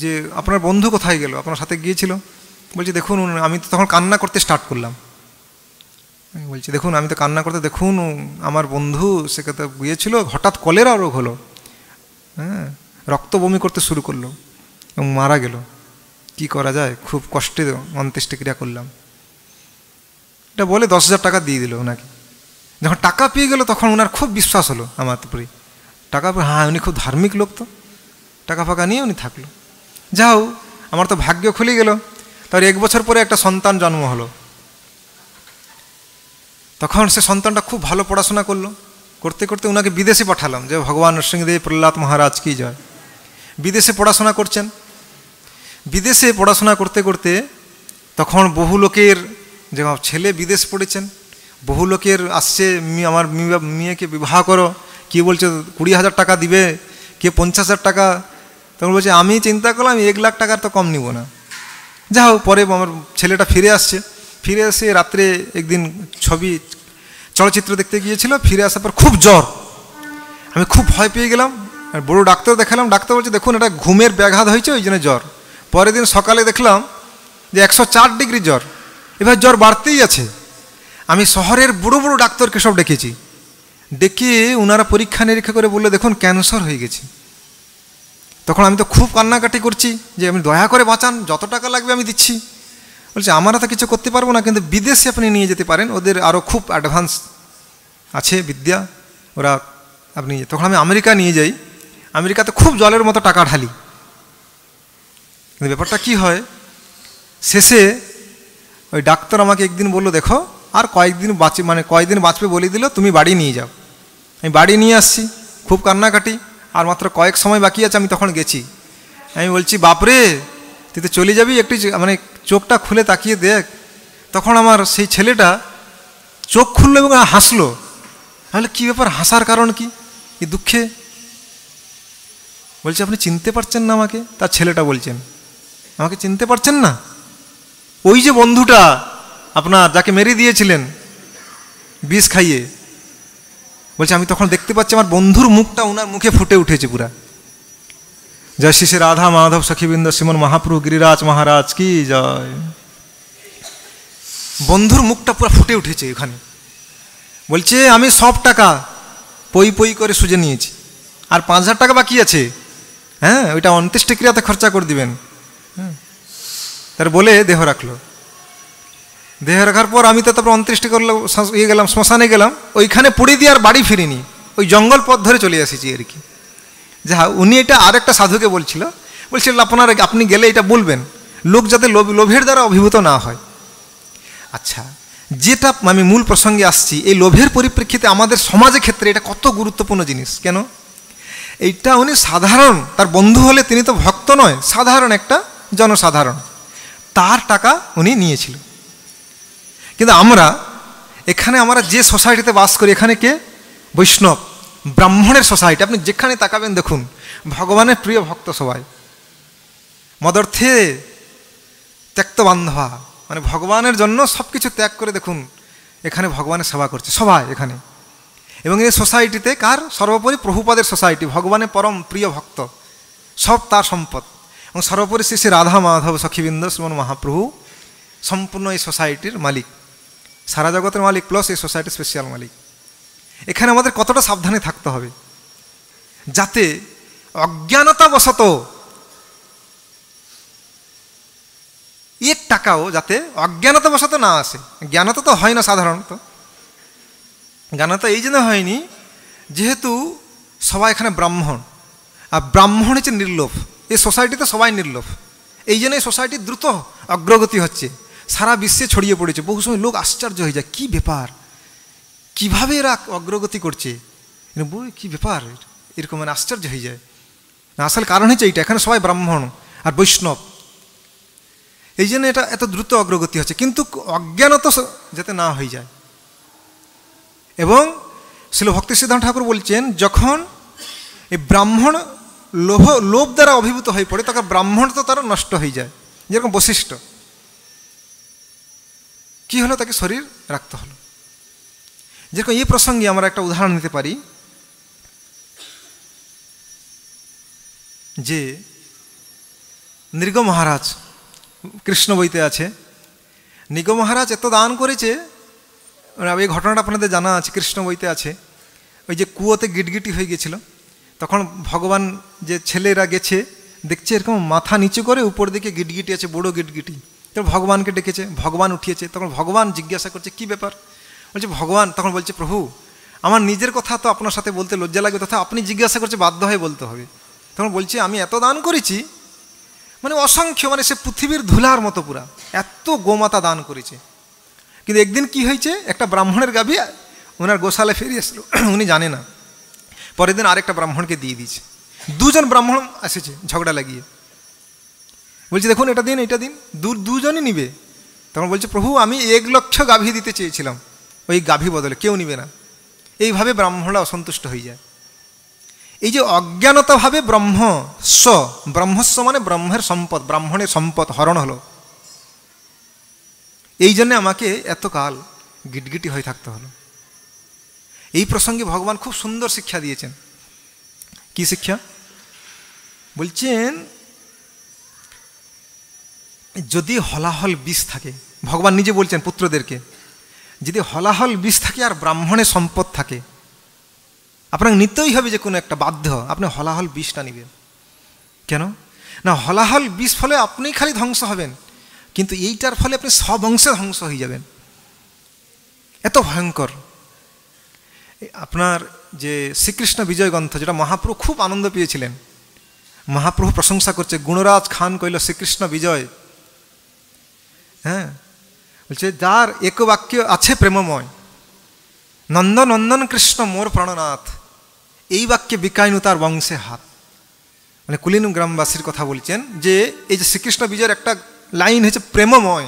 যে আপনার বন্ধু কোথায় গেল, আপনার সাথে গিয়েছিল? বলছি দেখুন, আমি তো তখন কান্না করতে স্টার্ট করলাম। বলছি দেখুন, আমি তো কান্না করতে, দেখুন আমার বন্ধু সে কথা গিয়েছিল, হঠাৎ কলেরা রোগ হলো, হ্যাঁ, রক্ত বমি করতে শুরু করলো এবং মারা গেল। কি করা যায়, খুব কষ্টে অন্ত্যেষ্টিক্রিয়া করলাম। এটা বলে 10,000 টাকা দিয়ে দিল ওনাকে। যখন টাকা পেয়ে গেল তখন ওনার খুব বিশ্বাস হলো আমার উপরে, টাকা পেয়ে, হ্যাঁ উনি খুব ধার্মিক লোক, তো টাকা ফাঁকা নিয়ে উনি থাকলো। যাও, আমার তো ভাগ্য খুলে গেল। তার 1 বছর পরে একটা সন্তান জন্ম হলো। তখন সে সন্তানটা খুব ভালো পড়াশোনা করলো, করতে করতে ওনাকে বিদেশে পাঠালাম, যে ভগবান নরসিংহদেব প্রহ্লাদ মহারাজ কি জয়। বিদেশে পড়াশোনা করছেন। বিদেশে পড়াশোনা করতে করতে তখন বহু লোকের, যে ছেলে বিদেশ পড়েছেন, বহু লোকের আসছে, আমার মেয়েকে বিবাহ করো, কে বলছে 20,000 টাকা দিবে, কে 50,000 টাকা। তখন বলছে আমি চিন্তা করলাম 1 লাখ টাকার তো কম নিব না। যা হোক, পরে আমার ছেলেটা ফিরে আসছে। ফিরে এসে রাত্রে একদিন চলচ্চিত্র দেখতে গিয়েছিল। ফিরে আসার পর খুব জ্বর, আমি খুব ভয় পেয়ে গেলাম। আর বড় ডাক্তার দেখালাম, ডাক্তার বলছে দেখুন এটা ঘুমের ব্যাঘাত হয়েছে, ওই জন্য জ্বর। পরের দিন সকালে দেখলাম যে 104 ডিগ্রি জ্বর। এবার জ্বর বাড়তেই আছে। আমি শহরের বড় বড় ডাক্তারকে সব ডেকেছি, ডেকে ওনারা পরীক্ষা নিরীক্ষা করে বললে দেখুন ক্যান্সার হয়ে গেছে। তখন আমি তো খুব কান্নাকাটি করছি যে আমি দয়া করে বাঁচান, যত টাকা লাগবে আমি দিচ্ছি। বলছে আমরা তো কিছু করতে পারবো না, কিন্তু বিদেশে আপনি নিয়ে যেতে পারেন, ওদের আরও খুব অ্যাডভান্স আছে বিদ্যা, ওরা আপনি। তখন আমি আমেরিকা নিয়ে যাই। আমেরিকাতে খুব জলের মতো টাকা ঢালি, কিন্তু ব্যাপারটা কী হয়, শেষে ওই ডাক্তার আমাকে একদিন বললো দেখো আর কয়েকদিন বাঁচবে বলে দিল, তুমি বাড়ি নিয়ে যাও। আমি বাড়ি নিয়ে আসছি, খুব কান্নাকাটি, আর মাত্র কয়েক সময় বাকি আছে। আমি তখন গেছি, আমি বলছি বাপরে তুই তো চলে যাবি, একটু চোখটা খুলে তাকিয়ে দেখ। তখন আমার সেই ছেলেটা চোখ খুললো এবং হাসলো। তাহলে কী ব্যাপার, হাসার কারণ কি, এই দুঃখে? বলছে আপনি চিনতে পারছেন না আমাকে? তার ছেলেটা বলছেন আমাকে চিনতে পারছেন না? ওই যে বন্ধুটা আপনার, যাকে মেরে দিয়েছিলেন বিষ খাইয়ে। বলছে আমি তখন দেখতে পাচ্ছি আমার বন্ধুর মুখটা ওনার মুখে ফুটে উঠেছে পুরা। জয় শ্রী শ্রী রাধা মাধব সখীবৃন্দ শ্রীমন মহাপ্রভু গিরিরাজ মহারাজ কি জয়। বন্ধুর মুখটা পুরো ফুটে উঠেছে ওখানে। বলছে আমি সব টাকা পই করে সুজে নিয়েছি, আর 5,000 টাকা বাকি আছে, হ্যাঁ ওইটা অন্ত্যেষ্টিক্রিয়াতে খরচা করে দিবেন। হ্যাঁ, তার বলে দেহ রাখলো। দেহ রাখার পর আমি তো তারপর অন্ত্যেষ্টি করলাম, গেলাম শ্মশানে গেলাম, ওইখানে পুড়ে দিয়ে আর বাড়ি ফিরিনি, ওই জঙ্গল পথ ধরে চলে এসেছি আর কি। যা উনি এটা আরেকটা সাধুকে বলছিল আপনি গেলে এটা বলবেন, লোক যাতে লোভের দ্বারা অভিভূত না হয়। আচ্ছা, যেটা আমি মূল প্রসঙ্গে আসছি, এই লোভের পরিপ্রেক্ষিতে আমাদের সমাজের ক্ষেত্রে এটা কত গুরুত্বপূর্ণ জিনিস। কেন? এইটা উনি সাধারণ, তার বন্ধু হলে তিনি তো ভক্ত নয়, সাধারণ একটা জনসাধারণ, তার টাকা উনি নিয়েছিল। কিন্তু আমরা যে সোসাইটিতে বাস করি, এখানে কে? বৈষ্ণব ব্রাহ্মণের সোসাইটি। আপনি যেখানে তাকাবেন দেখুন ভগবানের প্রিয় ভক্ত সবাই, মদর্থে ত্যক্ত বান্ধবা, ভগবানের জন্য সব কিছু ত্যাগ করে দেখুন এখানে ভগবানের সেবা করছে সবাই এখানে। এবং এই সোসাইটিতে কার? সর্বোপরি প্রভুপাদের সোসাইটি, ভগবানের পরম প্রিয় ভক্ত, সব তার সম্পদ। এবং সর্বোপরি শ্রী শ্রী রাধা মাধব সখীবৃন্দ শ্রীমন মহাপ্রভু সম্পূর্ণ এই সোসাইটির মালিক, সারা জগতের মালিক প্লাস এই সোসাইটির স্পেশাল মালিক। এখানে আমাদের কতটা সাবধানে থাকতে হবে যাতে অজ্ঞানতাবশত এক টাকাও যাতে অজ্ঞানতাবশত না আসে। জ্ঞানতা তো হয় না সাধারণত, জ্ঞানতা এই জন্য হয়নি যেহেতু সবাই এখানে ব্রাহ্মণ, আর ব্রাহ্মণ হচ্ছে নির্লোভ। এই সোসাইটিতে সবাই নির্লোভ, এই জন্য এই সোসাইটির দ্রুত অগ্রগতি হচ্ছে, সারা বিশ্বে ছড়িয়ে পড়েছে। বহু সময় লোক আশ্চর্য হয়ে যায়, কী ব্যাপার, কীভাবে এরা অগ্রগতি করছে, কী ব্যাপার, এরকম আশ্চর্য হয়ে যায়। আসল কারণ হচ্ছে এইটা, এখানে সবাই ব্রাহ্মণ আর বৈষ্ণব। এই জন্য এটা এত দ্রুত অগ্রগতি হচ্ছে, কিন্তু অজ্ঞানত যাতে না হয়ে যায়। এবং শিল ভক্তি সিদ্ধান্ত ঠাকুর বলছেন, যখন এই ব্রাহ্মণ লোভ দ্বারা অভিভূত হয়ে পড়ে, তখন ব্রাহ্মণ তো তারা নষ্ট হয়ে যায়। যেরকম বশিষ্ঠ কি হলো, তাকে শরীর রাখতে হলো। যেরকম এই প্রসঙ্গে আমরা একটা উদাহরণ নিতে পারি, যে নৃগ মহারাজ, কৃষ্ণ বইতে আছে, নৃগ মহারাজ এত দান করেছে, এই ঘটনাটা আপনাদের জানা আছে, কৃষ্ণ বইতে আছে। ওই যে কুয়োতে গিটগিটি হয়ে গেছিল, তখন ভগবান যে ছেলেরা গেছে দেখছে এরকম মাথা নিচু করে উপর দিকে গিটগিটি আছে, বড় গিটগিটি। তখন ভগবানকে ডেকেছে, ভগবান উঠিয়েছে। তখন ভগবান জিজ্ঞাসা করছে কি ব্যাপার, বলছে ভগবান, তখন বলছে প্রভু আমার নিজের কথা তো আপনার সাথে বলতে লজ্জা লাগবে, তথা আপনি জিজ্ঞাসা করছে বাধ্য হয়ে বলতে হবে। তখন বলছে আমি এত দান করেছি, মানে অসংখ্য, মানে সে পৃথিবীর ধুলার মতো পুরা, এত গোমাতা দান করেছে। কিন্তু একদিন কি হয়েছে, একটা ব্রাহ্মণের গাভী ওনার গোশালায় ফিরে আসলো, উনি জানে না। পরের দিন আরেকটা ব্রাহ্মণকে দিয়ে দিয়েছে। দুজন ব্রাহ্মণ এসেছে ঝগড়া লাগিয়ে, বলছে দেখুন এটা দিন এটা দিন, দুজনই নিবে। তখন বলছে প্রভু আমি 1 লক্ষ গাভী দিতে চেয়েছিলাম, ওই গাভী বদলে কেউ নিবে না। এইভাবে ব্রাহ্মণরা অসন্তুষ্ট হয়ে যায়। এই যে অজ্ঞানতাভাবে ব্রহ্মস্ব মানে ব্রহ্মের সম্পদ, ব্রাহ্মণের সম্পদ হরণ হলো, এই জন্যে আমাকে এতকাল গিটগিটি হয়ে থাকতে হলো। এই প্রসঙ্গে ভগবান খুব সুন্দর শিক্ষা দিয়েছেন। কি শিক্ষা বলছেন, যদি হলাহল বিষ থাকে, ভগবান নিজে বলছেন পুত্রদেরকে, যদি হলাহল বিষ থাকে আর ব্রাহ্মণের সম্পদ থাকে, আপনাকে নিতেই হবে যে কোনো একটা, বাধ্য আপনি হলাহল বিষটা নেবেন। কেন না, হলাহল বিষ ফলে আপনি খালি ধ্বংস হবেন, কিন্তু এইটার ফলে আপনি সব অংশে ধ্বংস হয়ে যাবেন, এত ভয়ঙ্কর। আপনার যে শ্রীকৃষ্ণ বিজয় গ্রন্থ, যেটা মহাপ্রভু খুব আনন্দ পেয়েছিলেন, মহাপ্রভু প্রশংসা করছে, গুণরাজ খান কইল শ্রীকৃষ্ণ বিজয়, হ্যাঁ বলছে যার এক বাক্য আছে প্রেমময়, নন্দনন্দন কৃষ্ণ মোর প্রাণনাথ, এই বাক্যে বিকাইনু তার বংশে হাত। মানে কুলিন গ্রামবাসীর কথা বলছেন, যে এই যে শ্রীকৃষ্ণ বিজয়ের একটা লাইন হচ্ছে প্রেমময়,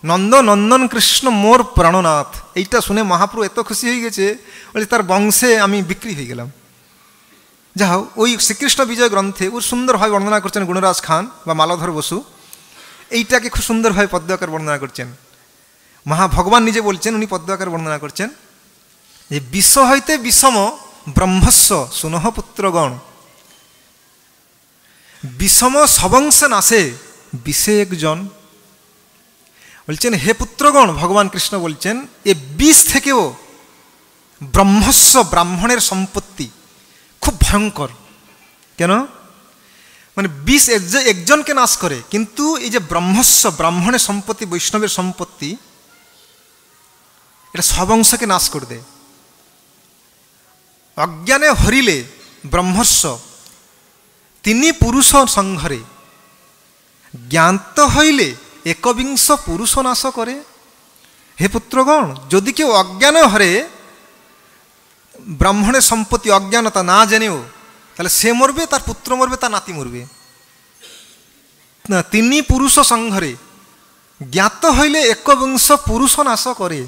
নন্দনন্দন কৃষ্ণ মোর প্রাণনাথ। এইটা শুনে মহাপ্রভু এত খুশি হয়ে গেছে, বলছে তার বংশে আমি বিক্রি হয়ে গেলাম। যা হোক, ওই শ্রীকৃষ্ণ বিজয় গ্রন্থে ওর সুন্দরভাবে বর্ণনা করছেন গুণরাজ খান বা মালাধর বসু, এইটাকে খুব সুন্দরভাবে পদ্মাকার বর্ণনা করছেন। ভগবান নিজে বলছেন, উনি পদ্মাকার বর্ণনা করছেন যে বিষ হইতে বিষম ব্রহ্মস্ব সুনহ পুত্রগণ, বিষম সবংশে নাশে বিষে একজন। বলছেন হে পুত্রগণ, ভগবান কৃষ্ণ বলছেন এ বিষ থেকেও ব্রহ্মস্ব ব্রাহ্মণের সম্পত্তি খুব ভয়ঙ্কর। কেন, মানে বিষ একজনকে নাশ করে, কিন্তু এই যে ব্রহ্মস্ব ব্রাহ্মণের সম্পত্তি, বৈষ্ণবের সম্পত্তি, এটা সব অংশকে নাশ করে দেয়। অজ্ঞানে হরিলে ব্রহ্মস্ব তিনি পুরুষ সংঘরে, জ্ঞাত হইলে একবিংশ পুরুষ নাশ করে। হে পুত্রগণ, যদি কেউ অজ্ঞানে হরে ব্রাহ্মণের সম্পত্তি, অজ্ঞানতা না জেনেও, তাহলে সে মরবে, তার পুত্র মরবে, তার নাতি মরবে। তিনি পুরুষ সংঘরে, জ্ঞাত হইলে একবিংশ পুরুষ নাশ করে।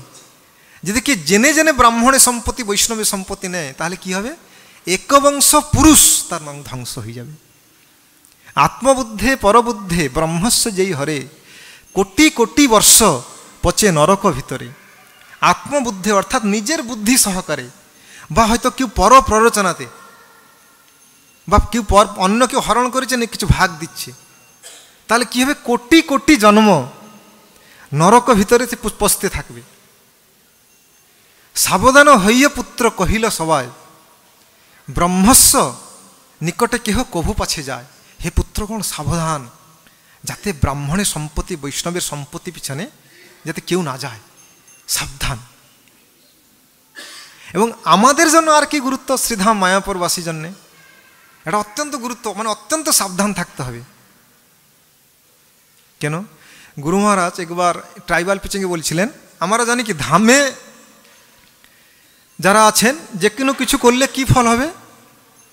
যদি কে জেনে জেনে ব্রাহ্মণের সম্পত্তি, বৈষ্ণবের সম্পত্তি নেয়, তাহলে কি হবে, একবংশ পুরুষ তার ধ্বংস হয়ে যাবে। আত্মবুদ্ধে পরবুদ্ধে ব্রহ্মস্ব যেই হরে, কোটি কোটি বর্ষ পচে নরক ভিতরে। আত্মবুদ্ধে অর্থাৎ নিজের বুদ্ধি সহকারে, বা হয়তো কেউ পর প্ররোচনাতে, বা কেউ অন্য কেউ হরণ করেছে, কিছু ভাগ দিচ্ছে, তাহলে কি হবে, কোটি কোটি জন্ম নরক ভিতরে পচতে থাকবে। সাবধান হইয়া পুত্র কহিল সবাই, ব্রহ্মস্ব নিকটে কেহ কভু পাছে যায়। হে পুত্রগণ সাবধান, যাতে ব্রাহ্মণের সম্পত্তি, বৈষ্ণবের সম্পত্তি পিছনে যাতে কেউ না যায়, সাবধান। এবং আমাদের জন্য আর কি গুরুত্ব, শ্রীধাম মায়াপুরবাসীর জন্যে এটা অত্যন্ত গুরুত্ব, মানে অত্যন্ত সাবধান থাকতে হবে। কেন, গুরু মহারাজ একবার ট্রাইবাল পিচিংয়ে বলছিলেন, আমরা জানি কি ধামে যারা আছেন, যে কোনো কিছু করলে কি ফল হবে,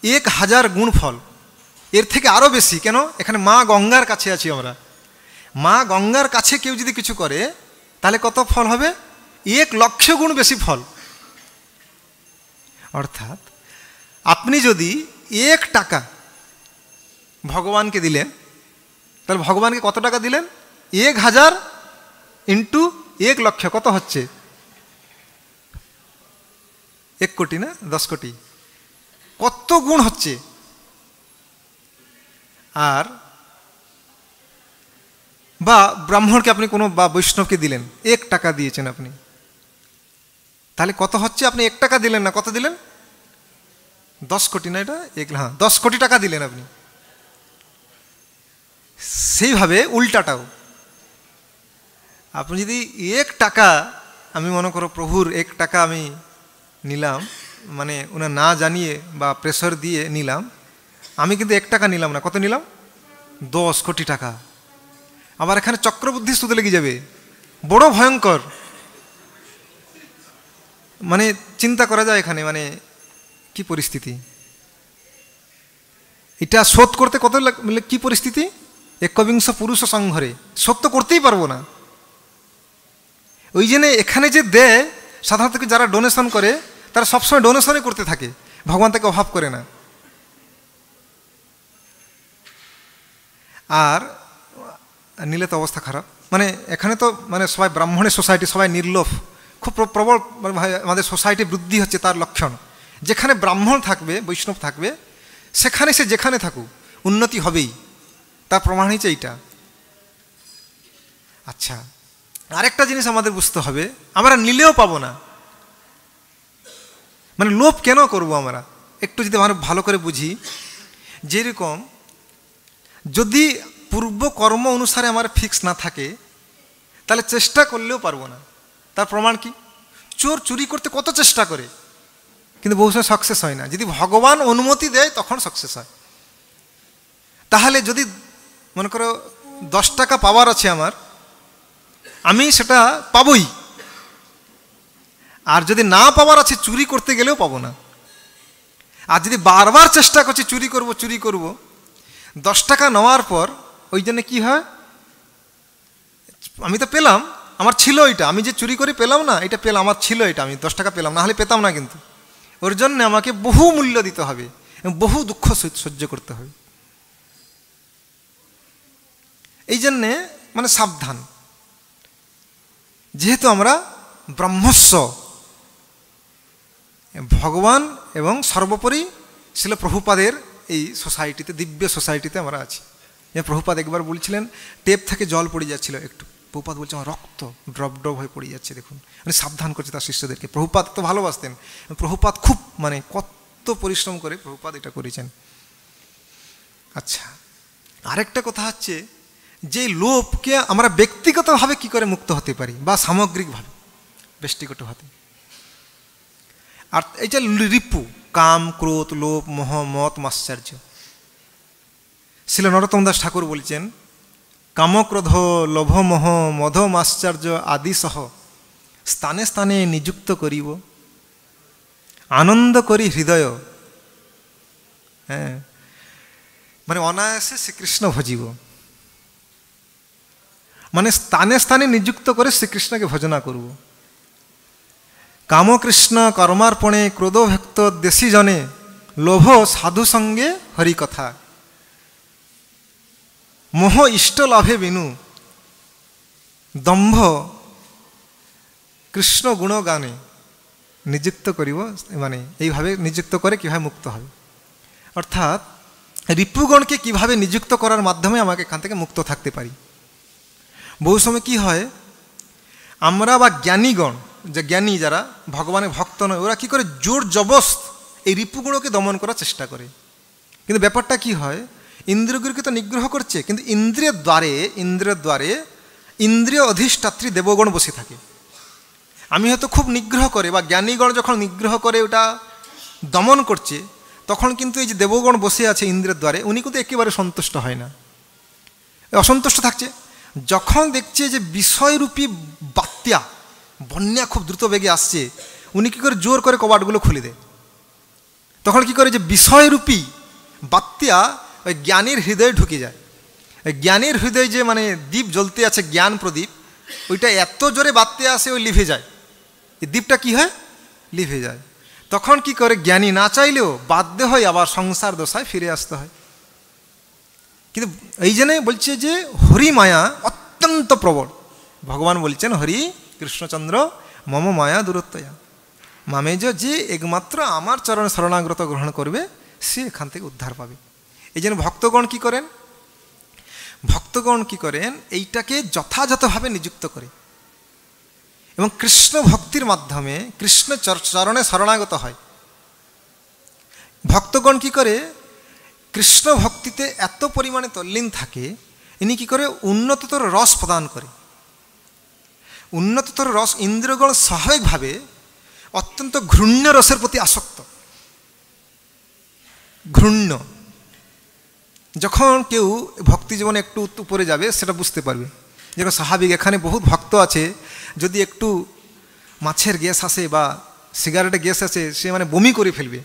1000 গুণ ফল, এর থেকে আরও বেশি। কেন, এখানে মা গঙ্গার কাছে আছি আমরা, মা গঙ্গার কাছে কেউ যদি কিছু করে তাহলে কত ফল হবে? 1,00,000 গুণ বেশি ফল। অর্থাৎ আপনি যদি 1 টাকা ভগবানকে দিলেন, তাহলে ভগবানকে কত টাকা দিলেন? 1000 ইন্টু 1,00,000 কত হচ্ছে? 1 কোটি না 10 কোটি, কত গুণ হচ্ছে। আর বা ব্রাহ্মণকে আপনি কোনো বা বৈষ্ণবকে দিলেন, 1 টাকা দিয়েছেন আপনি, তাহলে কত হচ্ছে? আপনি 1 টাকা দিলেন না, কত দিলেন? 10 কোটি না, এটা 10 কোটি টাকা দিলেন আপনি। সেইভাবে উল্টাটাও, আপনি যদি 1 টাকা, আমি মনে করো প্রভুর 1 টাকা আমি নিলাম, মানে ওনার না জানিয়ে বা প্রেশার দিয়ে নিলাম, আমি কিন্তু 1 টাকা নিলাম না, কত নিলাম? 10 কোটি টাকা। আবার এখানে চক্রবুদ্ধি সুদে লেগে যাবে, বড় ভয়ঙ্কর। মানে চিন্তা করা যায় এখানে, মানে কি পরিস্থিতি, এটা শোধ করতে কত কি পরিস্থিতি? একবিংশ পুরুষ সংঘরে শোধ তো করতেই পারবো না। ওই জন্য এখানে যে দেয়, সাধারণত যারা ডোনেশন করে তারা সবসময় ডোনেশনই করতে থাকে, ভগবান তাকে অভাব করে না। আর নিলে তো অবস্থা খারাপ। মানে এখানে তো মানে সবাই ব্রাহ্মণের সোসাইটি, সবাই নির্লোভ, খুব প্রবল আমাদের সোসাইটি বৃদ্ধি হচ্ছে, তার লক্ষণ। যেখানে ব্রাহ্মণ থাকবে, বৈষ্ণব থাকবে, সেখানে সে যেখানে থাকুক উন্নতি হবেই, তার প্রমাণ হচ্ছে এইটা। আচ্ছা, আরেকটা জিনিস আমাদের বুঝতে হবে, আমরা নিলেও পাবো না। মানে লোভ কেন করব আমরা? একটু যদি আমরা ভালো করে বুঝি, যেরকম যদি পূর্ব কর্ম অনুসারে আমার ফিক্স না থাকে, তাহলে চেষ্টা করলেও পারবো না। তার প্রমাণ কি? চোর চুরি করতে কত চেষ্টা করে, কিন্তু বহু সময় সাকসেস হয় না। যদি ভগবান অনুমতি দেয় তখন সাকসেস হয়। তাহলে যদি মনে করো 10 টাকা পাওয়ার আছে আমার, আমি সেটা পাবই। আর যদি না পাওয়ার আছে, চুরি করতে গেলেও পাবো না। আর যদি বারবার চেষ্টা করছি চুরি করব চুরি করব, 10 টাকা নেওয়ার পর ওই জন্য কী হয়? আমি তো পেলাম, আমার ছিল এটা, আমি যে চুরি করে পেলাম না, এটা পেলাম, আমার ছিল এটা, আমি 10 টাকা পেলাম, না হলে পেতাম না। কিন্তু ওর জন্য আমাকে বহু মূল্য দিতে হবে এবং বহু দুঃখ সহ্য করতে হবে। এই জন্যে মানে সাবধান, যেহেতু আমরা ব্রহ্মস্ব, ভগবান এবং সর্বোপরি ছিল প্রভুপাদের এই সোসাইটিতে, দিব্য সোসাইটিতে আমরা আছি। প্রভুপাদ একবার বলছিলেন, টেপ থেকে জল পড়ে যাচ্ছিল একটু, প্রভুপাদ বলছে আমার রক্ত ড্রপ ড্রপ হয়ে পড়ে যাচ্ছে, দেখুন। মানে সাবধান করছে তার শিষ্যদেরকে। প্রভুপাদ তো ভালোবাসতেন, প্রভুপাদ খুব মানে কত পরিশ্রম করে প্রভুপাদ এটা করেছেন। আচ্ছা, আরেকটা কথা হচ্ছে, যে লোভকে আমরা ব্যক্তিগতভাবে কি করে মুক্ত হতে পারি, বা সামগ্রিকভাবে ব্যষ্টিগতভাবে। আর এই যে রিপু, কাম, ক্রোধ, লোভ, মোহ, মত, মাশ্চর্য, শিল নরোত্তম দাস ঠাকুর বলছেন, কামক্রোধ, লোভ, মোহ, মধ, মাশ্চর্য আদি সহ স্থানে স্থানে নিযুক্ত করিব, আনন্দ করি হৃদয়। হ্যাঁ, মানে অনায়াসে শ্রীকৃষ্ণ ভজিব, মানে স্থানে স্থানে নিযুক্ত করে শ্রীকৃষ্ণকে ভজনা করব। কামকৃষ্ণ কর্মার্পণে, ক্রোধ ভক্ত দেশী জনে, লোভ সাধু সঙ্গে হরিকথা, মোহ ইষ্ট লাভে বিনু, দম্ভ কৃষ্ণ গুণগানে নিযুক্ত করিব। মানে এইভাবে নিযুক্ত করে কীভাবে মুক্ত হবে, অর্থাৎ রিপুগণকে কিভাবে নিযুক্ত করার মাধ্যমে আমাকে এখান থেকে মুক্ত থাকতে পারি। বহু সময় কি হয়, আমরা বা জ্ঞানীগণ, যে জ্ঞানী যারা ভগবানের ভক্ত নয়, ওরা কি করে জোর জবস্ত এই রিপুগুণকে দমন করার চেষ্টা করে। কিন্তু ব্যাপারটা কি হয়, ইন্দ্রিয়গুলিকে তো নিগ্রহ করছে, কিন্তু ইন্দ্রিয়ের দ্বারে ইন্দ্রিয় অধিষ্ঠাত্রী দেবগণ বসে থাকে। আমি হয়তো খুব নিগ্রহ করে, বা জ্ঞানীগণ যখন নিগ্রহ করে ওটা দমন করছে, তখন কিন্তু এই যে দেবগণ বসে আছে ইন্দ্রের দ্বারে, উনি কিন্তু একেবারে সন্তুষ্ট হয় না, অসন্তুষ্ট থাকছে। যখন দেখছে যে বিষয়রূপী বাত্যা, বন্যা খুব দ্রুত বেগে আসছে, উনি কী করে জোর করে কবাটগুলো খুলে দেয়। তখন কি করে, যে বিষয়রূপী বাত্যা ওই জ্ঞানীর হৃদয়ে ঢুকে যায়। জ্ঞানীর হৃদয়ে যে মানে দীপ জ্বলতে আছে, জ্ঞান প্রদীপ, ওইটা এত জোরে বাড়তে আসে ওই লিভে যায়। এই দীপটা কি হয়? লিভে যায়। তখন কি করে, জ্ঞানী না চাইলেও বাধ্য হয় আবার সংসার দশায় ফিরে আসতে হয়। কিন্তু এই জন্যে বলছে যে হরি মায়া অত্যন্ত প্রবল। ভগবান বলছেন হরি কৃষ্ণচন্দ্র মম মায়া দূরত্বয়া, মামেজ যে একমাত্র আমার চরণে শরণাগত গ্রহণ করবে সে এখান থেকে উদ্ধার পাবে। এই জন্য ভক্তগণ কি করেন? ভক্তগণ কি করেন? এইটাকে যথাযথভাবে নিযুক্ত করে এবং কৃষ্ণ ভক্তির মাধ্যমে কৃষ্ণ চরণে শরণাগত হয়। ভক্তগণ কি করে? কৃষ্ণ ভক্তিতে এত পরিমাণে তল্লীন থাকে, ইনি কি করে? উন্নততর রস প্রদান করে। উন্নততর রস, ইন্দ্রিয়গণ স্বাভাবিকভাবে অত্যন্ত ঘৃণ্য রসের প্রতি আসক্ত। ঘৃণ্য যখন কেউ ভক্তি জীবনে একটু উপরে যাবে সেটা বুঝতে পারবে। যেরকম স্বাভাবিক, এখানে বহুত ভক্ত আছে, যদি একটু মাছের গ্যাস আসে বা সিগারেটে গ্যাস আসে, সে মানে বমি করে ফেলবে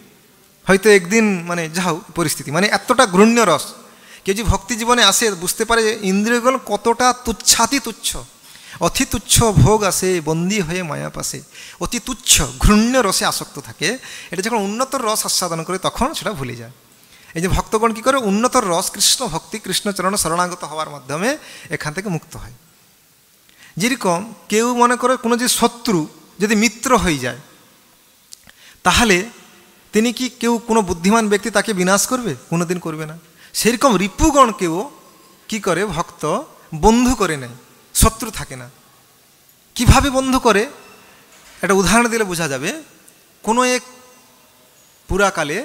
হয়তো একদিন, মানে যাও পরিস্থিতি, মানে এতটা ঘৃণ্য রস। কেউ যদি ভক্তি জীবনে আসে বুঝতে পারে যে ইন্দ্রিয়গণ কতটা তুচ্ছাতি তুচ্ছ। অতি তুচ্ছ ভোগ আসে বন্দী হয়ে মায়া পাশে, অতি তুচ্ছ ঘৃণ্য রসে আসক্ত থাকে। এটা যখন উন্নতর রস আস্বাদন করে তখন সেটা ভুলে যায়। এই যে ভক্তগণ কী করে? উন্নতর রস কৃষ্ণ ভক্তি, কৃষ্ণচরণ শরণাগত হওয়ার মাধ্যমে এখান থেকে মুক্ত হয়। যেরকম কেউ মনে করে কোনো যে শত্রু যদি মিত্র হয়ে যায়, তাহলে তিনি কি, কেউ কোনো বুদ্ধিমান ব্যক্তি তাকে বিনাশ করবে? কোনো দিন করবে না। সেরকম রিপুগণকেও কি করে? ভক্ত বন্ধু করে নেয়, শত্রু থাকে না। কিভাবে বন্ধু করে? একটা উদাহরণ দিলে বোঝা যাবে। কোনো এক পুরাকালে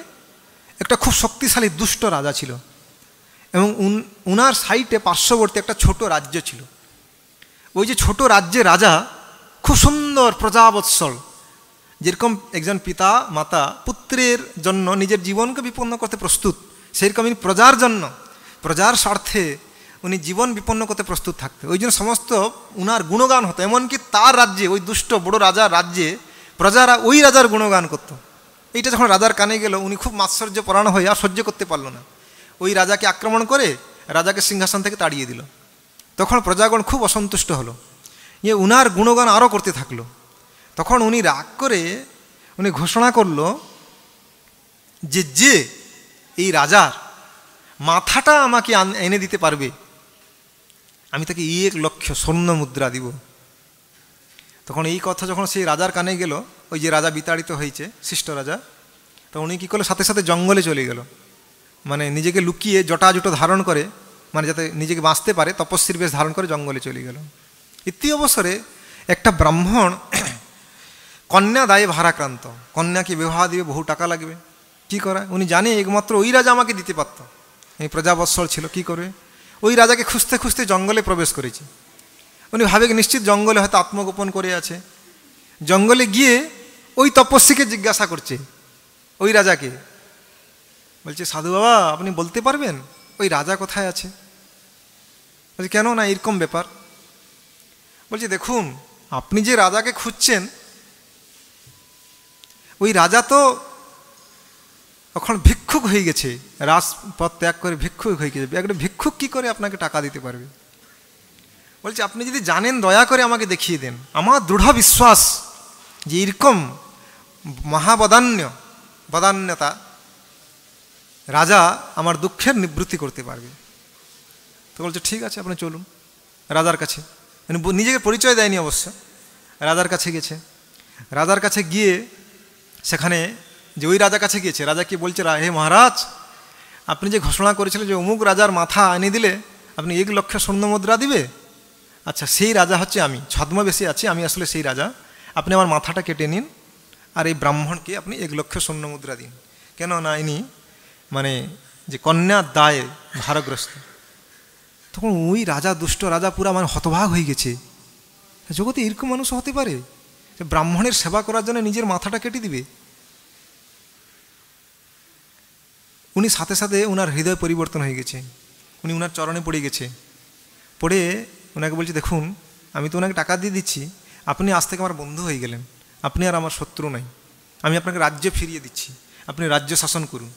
একটা খুব শক্তিশালী দুষ্ট রাজা ছিল এবং উনার সাইটে পার্শ্ববর্তী একটা ছোট রাজ্য ছিল। ওই যে ছোট রাজ্যে রাজা খুব সুন্দর প্রজাবৎসল, যেরকম একজন পিতা মাতা পুত্রের জন্য নিজের জীবনকে বিপন্ন করতে প্রস্তুত, সেরকম ইনি প্রজার জন্য, প্রজার স্বার্থে উনি জীবন বিপন্ন করতে প্রস্তুত থাকতে। ওই জন্য সমস্ত উনার গুণগান হতো। এমনকি তার রাজ্যে, ওই দুষ্ট বড় রাজার রাজ্যে প্রজারা ওই রাজার গুণগান করত। এইটা যখন রাজার কানে গেল, উনি খুব মাৎসর্য পরায়ণ হয়ে আর সহ্য করতে পারল না। ওই রাজাকে আক্রমণ করে রাজাকে সিংহাসন থেকে তাড়িয়ে দিল। তখন প্রজাগণ খুব অসন্তুষ্ট হলো, উনার গুণগান আরও করতে থাকলো। তখন উনি রাগ করে উনি ঘোষণা করল যে যে এই রাজার মাথাটা আমাকে এনে দিতে পারবে, আমি তাকে 1 লক্ষ স্বর্ণ মুদ্রা দিব। তখন এই কথা যখন সেই রাজার কানে গেল, ওই যে রাজা বিতাড়িত হয়েছে, শিষ্ট রাজা, তো উনি কী করলো? সাথে সাথে জঙ্গলে চলে গেল। মানে নিজেকে লুকিয়ে জটা জুটো ধারণ করে, মানে যাতে নিজেকে বাঁচতে পারে, তপস্বীর বেশ ধারণ করে জঙ্গলে চলে গেল। ইতি অবসরে একটা ব্রাহ্মণ কন্যা দায়ে ভারাক্রান্ত, কন্যাকে বিবাহ দিবে, বহু টাকা লাগবে, কি করা? উনি জানে একমাত্র ওই রাজা আমাকে দিতে পারত, এই প্রজাবৎসল ছিল, কি করবে? ওই রাজাকে খুঁজতে খুঁজতে জঙ্গলে প্রবেশ করেছে। উনি ভাবে নিশ্চিত জঙ্গলে হয়তো আত্মগোপন করে আছে। জঙ্গলে গিয়ে ওই তপস্বীকে জিজ্ঞাসা করছে, ওই রাজাকে বলছে, সাধু বাবা আপনি বলতে পারবেন ওই রাজা কোথায় আছে? বলছে, কেন? না এরকম ব্যাপার। বলছে, দেখুন আপনি যে রাজাকে খুঁজছেন, ওই রাজা তো এখন ভিক্ষুক হয়ে গেছে, রাজপথ ত্যাগ করে ভিক্ষুক হয়ে গেছে। একটা ভিক্ষুক কী করে আপনাকে টাকা দিতে পারবে? বলছে, আপনি যদি জানেন দয়া করে আমাকে দেখিয়ে দেন। আমার দৃঢ় বিশ্বাস যে এরকম বদান্যতা রাজা আমার দুঃখের নিবৃত্তি করতে পারবে। তো বলছে, ঠিক আছে আপনি চলুন রাজার কাছে। মানে নিজেকে পরিচয় দেয়নি অবশ্য, রাজার কাছে গেছে। রাজার কাছে গিয়ে সেখানে যে ওই রাজার কাছে গিয়েছে, রাজা কি বলছে, হে মহারাজ, আপনি যে ঘোষণা করেছিলেন যে অমুক রাজার মাথা এনে দিলে আপনি 1 লক্ষ স্বর্ণ মুদ্রা দিবে, আচ্ছা সেই রাজা হচ্ছে আমি, ছদ্মবেশে আছি, আমি আসলে সেই রাজা। আপনি আমার মাথাটা কেটে নিন আর এই ব্রাহ্মণকে আপনি 1 লক্ষ স্বর্ণ মুদ্রা দিন। কেন না ইনি মানে যে কন্যা দায়ে ভারগ্রস্ত। তখন ওই রাজা, দুষ্ট রাজা পুরা মানে হতভাগ হয়ে গেছে। জগতে এরকম মানুষ হতে পারে যে ব্রাহ্মণের সেবা করার জন্য নিজের মাথাটা কেটে দিবে? উনি সাথে সাথে ওনার হৃদয় পরিবর্তন হয়ে গেছে। উনি ওনার চরণে পড়ে গেছে। পড়ে ওনাকে বলছে, দেখুন আমি তো ওনাকে টাকা দিয়ে দিচ্ছি, আপনি আজ থেকে আমার বন্ধু হয়ে গেলেন, আপনি আর আমার শত্রু নাই, আমি আপনাকে রাজ্য ফিরিয়ে দিচ্ছি, আপনি রাজ্য শাসন করুন।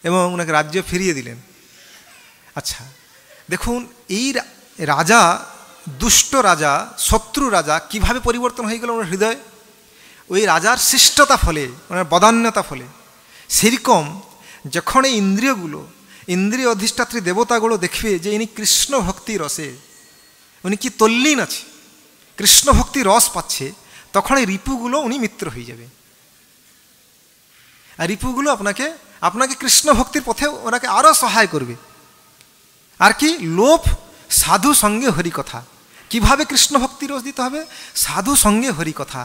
এবং ওনাকে রাজ্য ফিরিয়ে দিলেন। আচ্ছা দেখুন, এই রাজা, দুষ্ট রাজা, শত্রু রাজা কিভাবে পরিবর্তন হয়ে গেল ওনার হৃদয়? ওই রাজার শিষ্টতা ফলে, ওনার বদান্যতা ফলে। সেরকম যখন এই ইন্দ্রিয়গুলো, ইন্দ্রিয় অধিষ্ঠাত্রী দেবতাগুলো দেখবে যে ইনি কৃষ্ণ ভক্তি রসে, উনি কি তল্লীন আছে, কৃষ্ণ ভক্তি রস পাচ্ছে, তখন এই রিপুগুলো উনি মিত্র হয়ে যাবে। আর রিপুগুলো আপনাকে আপনাকে কৃষ্ণ ভক্তির পথে ওনাকে আরও সহায় করবে। আর কি? লোভ, সাধু সঙ্গে হরিকথা। কিভাবে কৃষ্ণ ভক্তি রস দিতে হবে? সাধু সঙ্গে হরিকথা।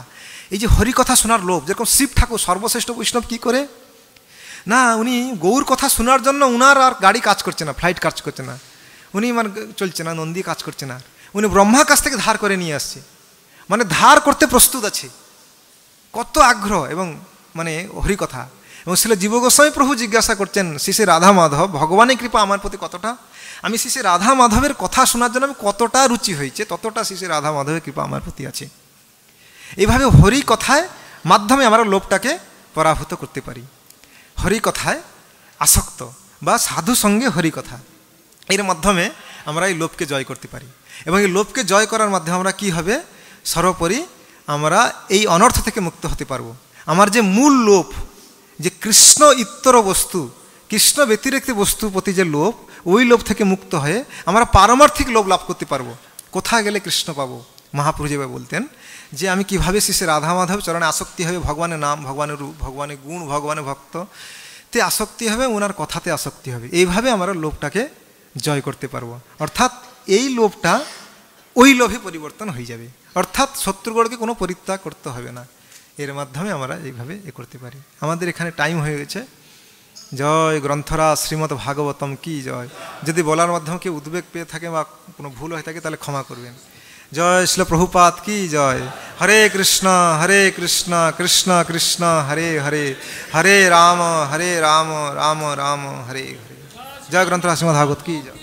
এই যে হরিকথা শোনার লোভ, যেরকম শিব ঠাকুর সর্বশ্রেষ্ঠ বৈষ্ণব কী করে না, উনি গৌর কথা শোনার জন্য উনার আর গাড়ি কাজ করছে না, ফ্লাইট কাজ করছে না, উনি মানে চলছে না, নন্দী কাজ করছে না, উনি ব্রহ্মার কাছ থেকে ধার করে নিয়ে আসছে, মানে ধার করতে প্রস্তুত আছে। কত আগ্রহ এবং মানে হরিকথা। এবং শ্রীল জীব গোস্বামী প্রভু জিজ্ঞাসা করছেন শ্রী শ্রী রাধা মাধব, ভগবানের কৃপা আমার প্রতি কতটা, আমি শ্রী শ্রী রাধা মাধবের কথা শোনার জন্য আমি কতটা রুচি হয়েছে, ততটা শ্রী শ্রী রাধা মাধবের কৃপা আমার প্রতি আছে। এইভাবে হরি কথায় মাধ্যমে আমরা লোভটাকে পরাভূত করতে পারি। হরি কথায় আসক্ত বা সাধু সঙ্গে হরি কথা, এর মাধ্যমে আমরা এই লোভকে জয় করতে পারি। এবং এই লোভকে জয় করার মাধ্যমে আমরা কি হবে, সর্বোপরি আমরা এই অনর্থ থেকে মুক্ত হতে পারবো। আমার যে মূল লোভ, যে কৃষ্ণ ইত্তর বস্তু, কৃষ্ণ ব্যতিরেক্ত বস্তুর প্রতি যে লোভ, ওই লোভ থেকে মুক্ত হয়ে আমরা পারমার্থিক লোভ লাভ করতে পারবো। কোথায় গেলে কৃষ্ণ পাবো? মহাপুরুষ যেভাবে বলতেন যে আমি কিভাবে শ্রী রাধা মাধব চরণে আসক্তি হবে, ভগবানের নাম, ভগবানের রূপ, ভগবানের গুণ, ভগবানের ভক্ত তে আসক্তি হবে, ওনার কথাতে আসক্তি হবে। এইভাবে আমরা লোভটাকে জয় করতে পারবো। অর্থাৎ এই লোভটা ওই লোভে পরিবর্তন হয়ে যাবে, অর্থাৎ শত্রুগণকে কোনো পরিত্যাগ করতে হবে না। এর মাধ্যমে আমরা এইভাবে করতে পারি। আমাদের এখানে টাইম হয়ে গেছে। জয় গ্রন্থরা শ্রীমদ্ ভাগবতম কি জয়। যদি বলার মাধ্যমে কেউ উদ্বেগ পেয়ে থাকে বা কোনো ভুল হয়ে থাকে তাহলে ক্ষমা করবেন। জয় শ্রীল প্রভুপাদ কি জয়। হরে কৃষ্ণ কৃষ্ণ কৃষ্ণ হরে হরে, হরে রাম রাম রাম হরে হরে। জয় গ্রন্থরা শ্রীমদ্ ভাগবত কি জয়।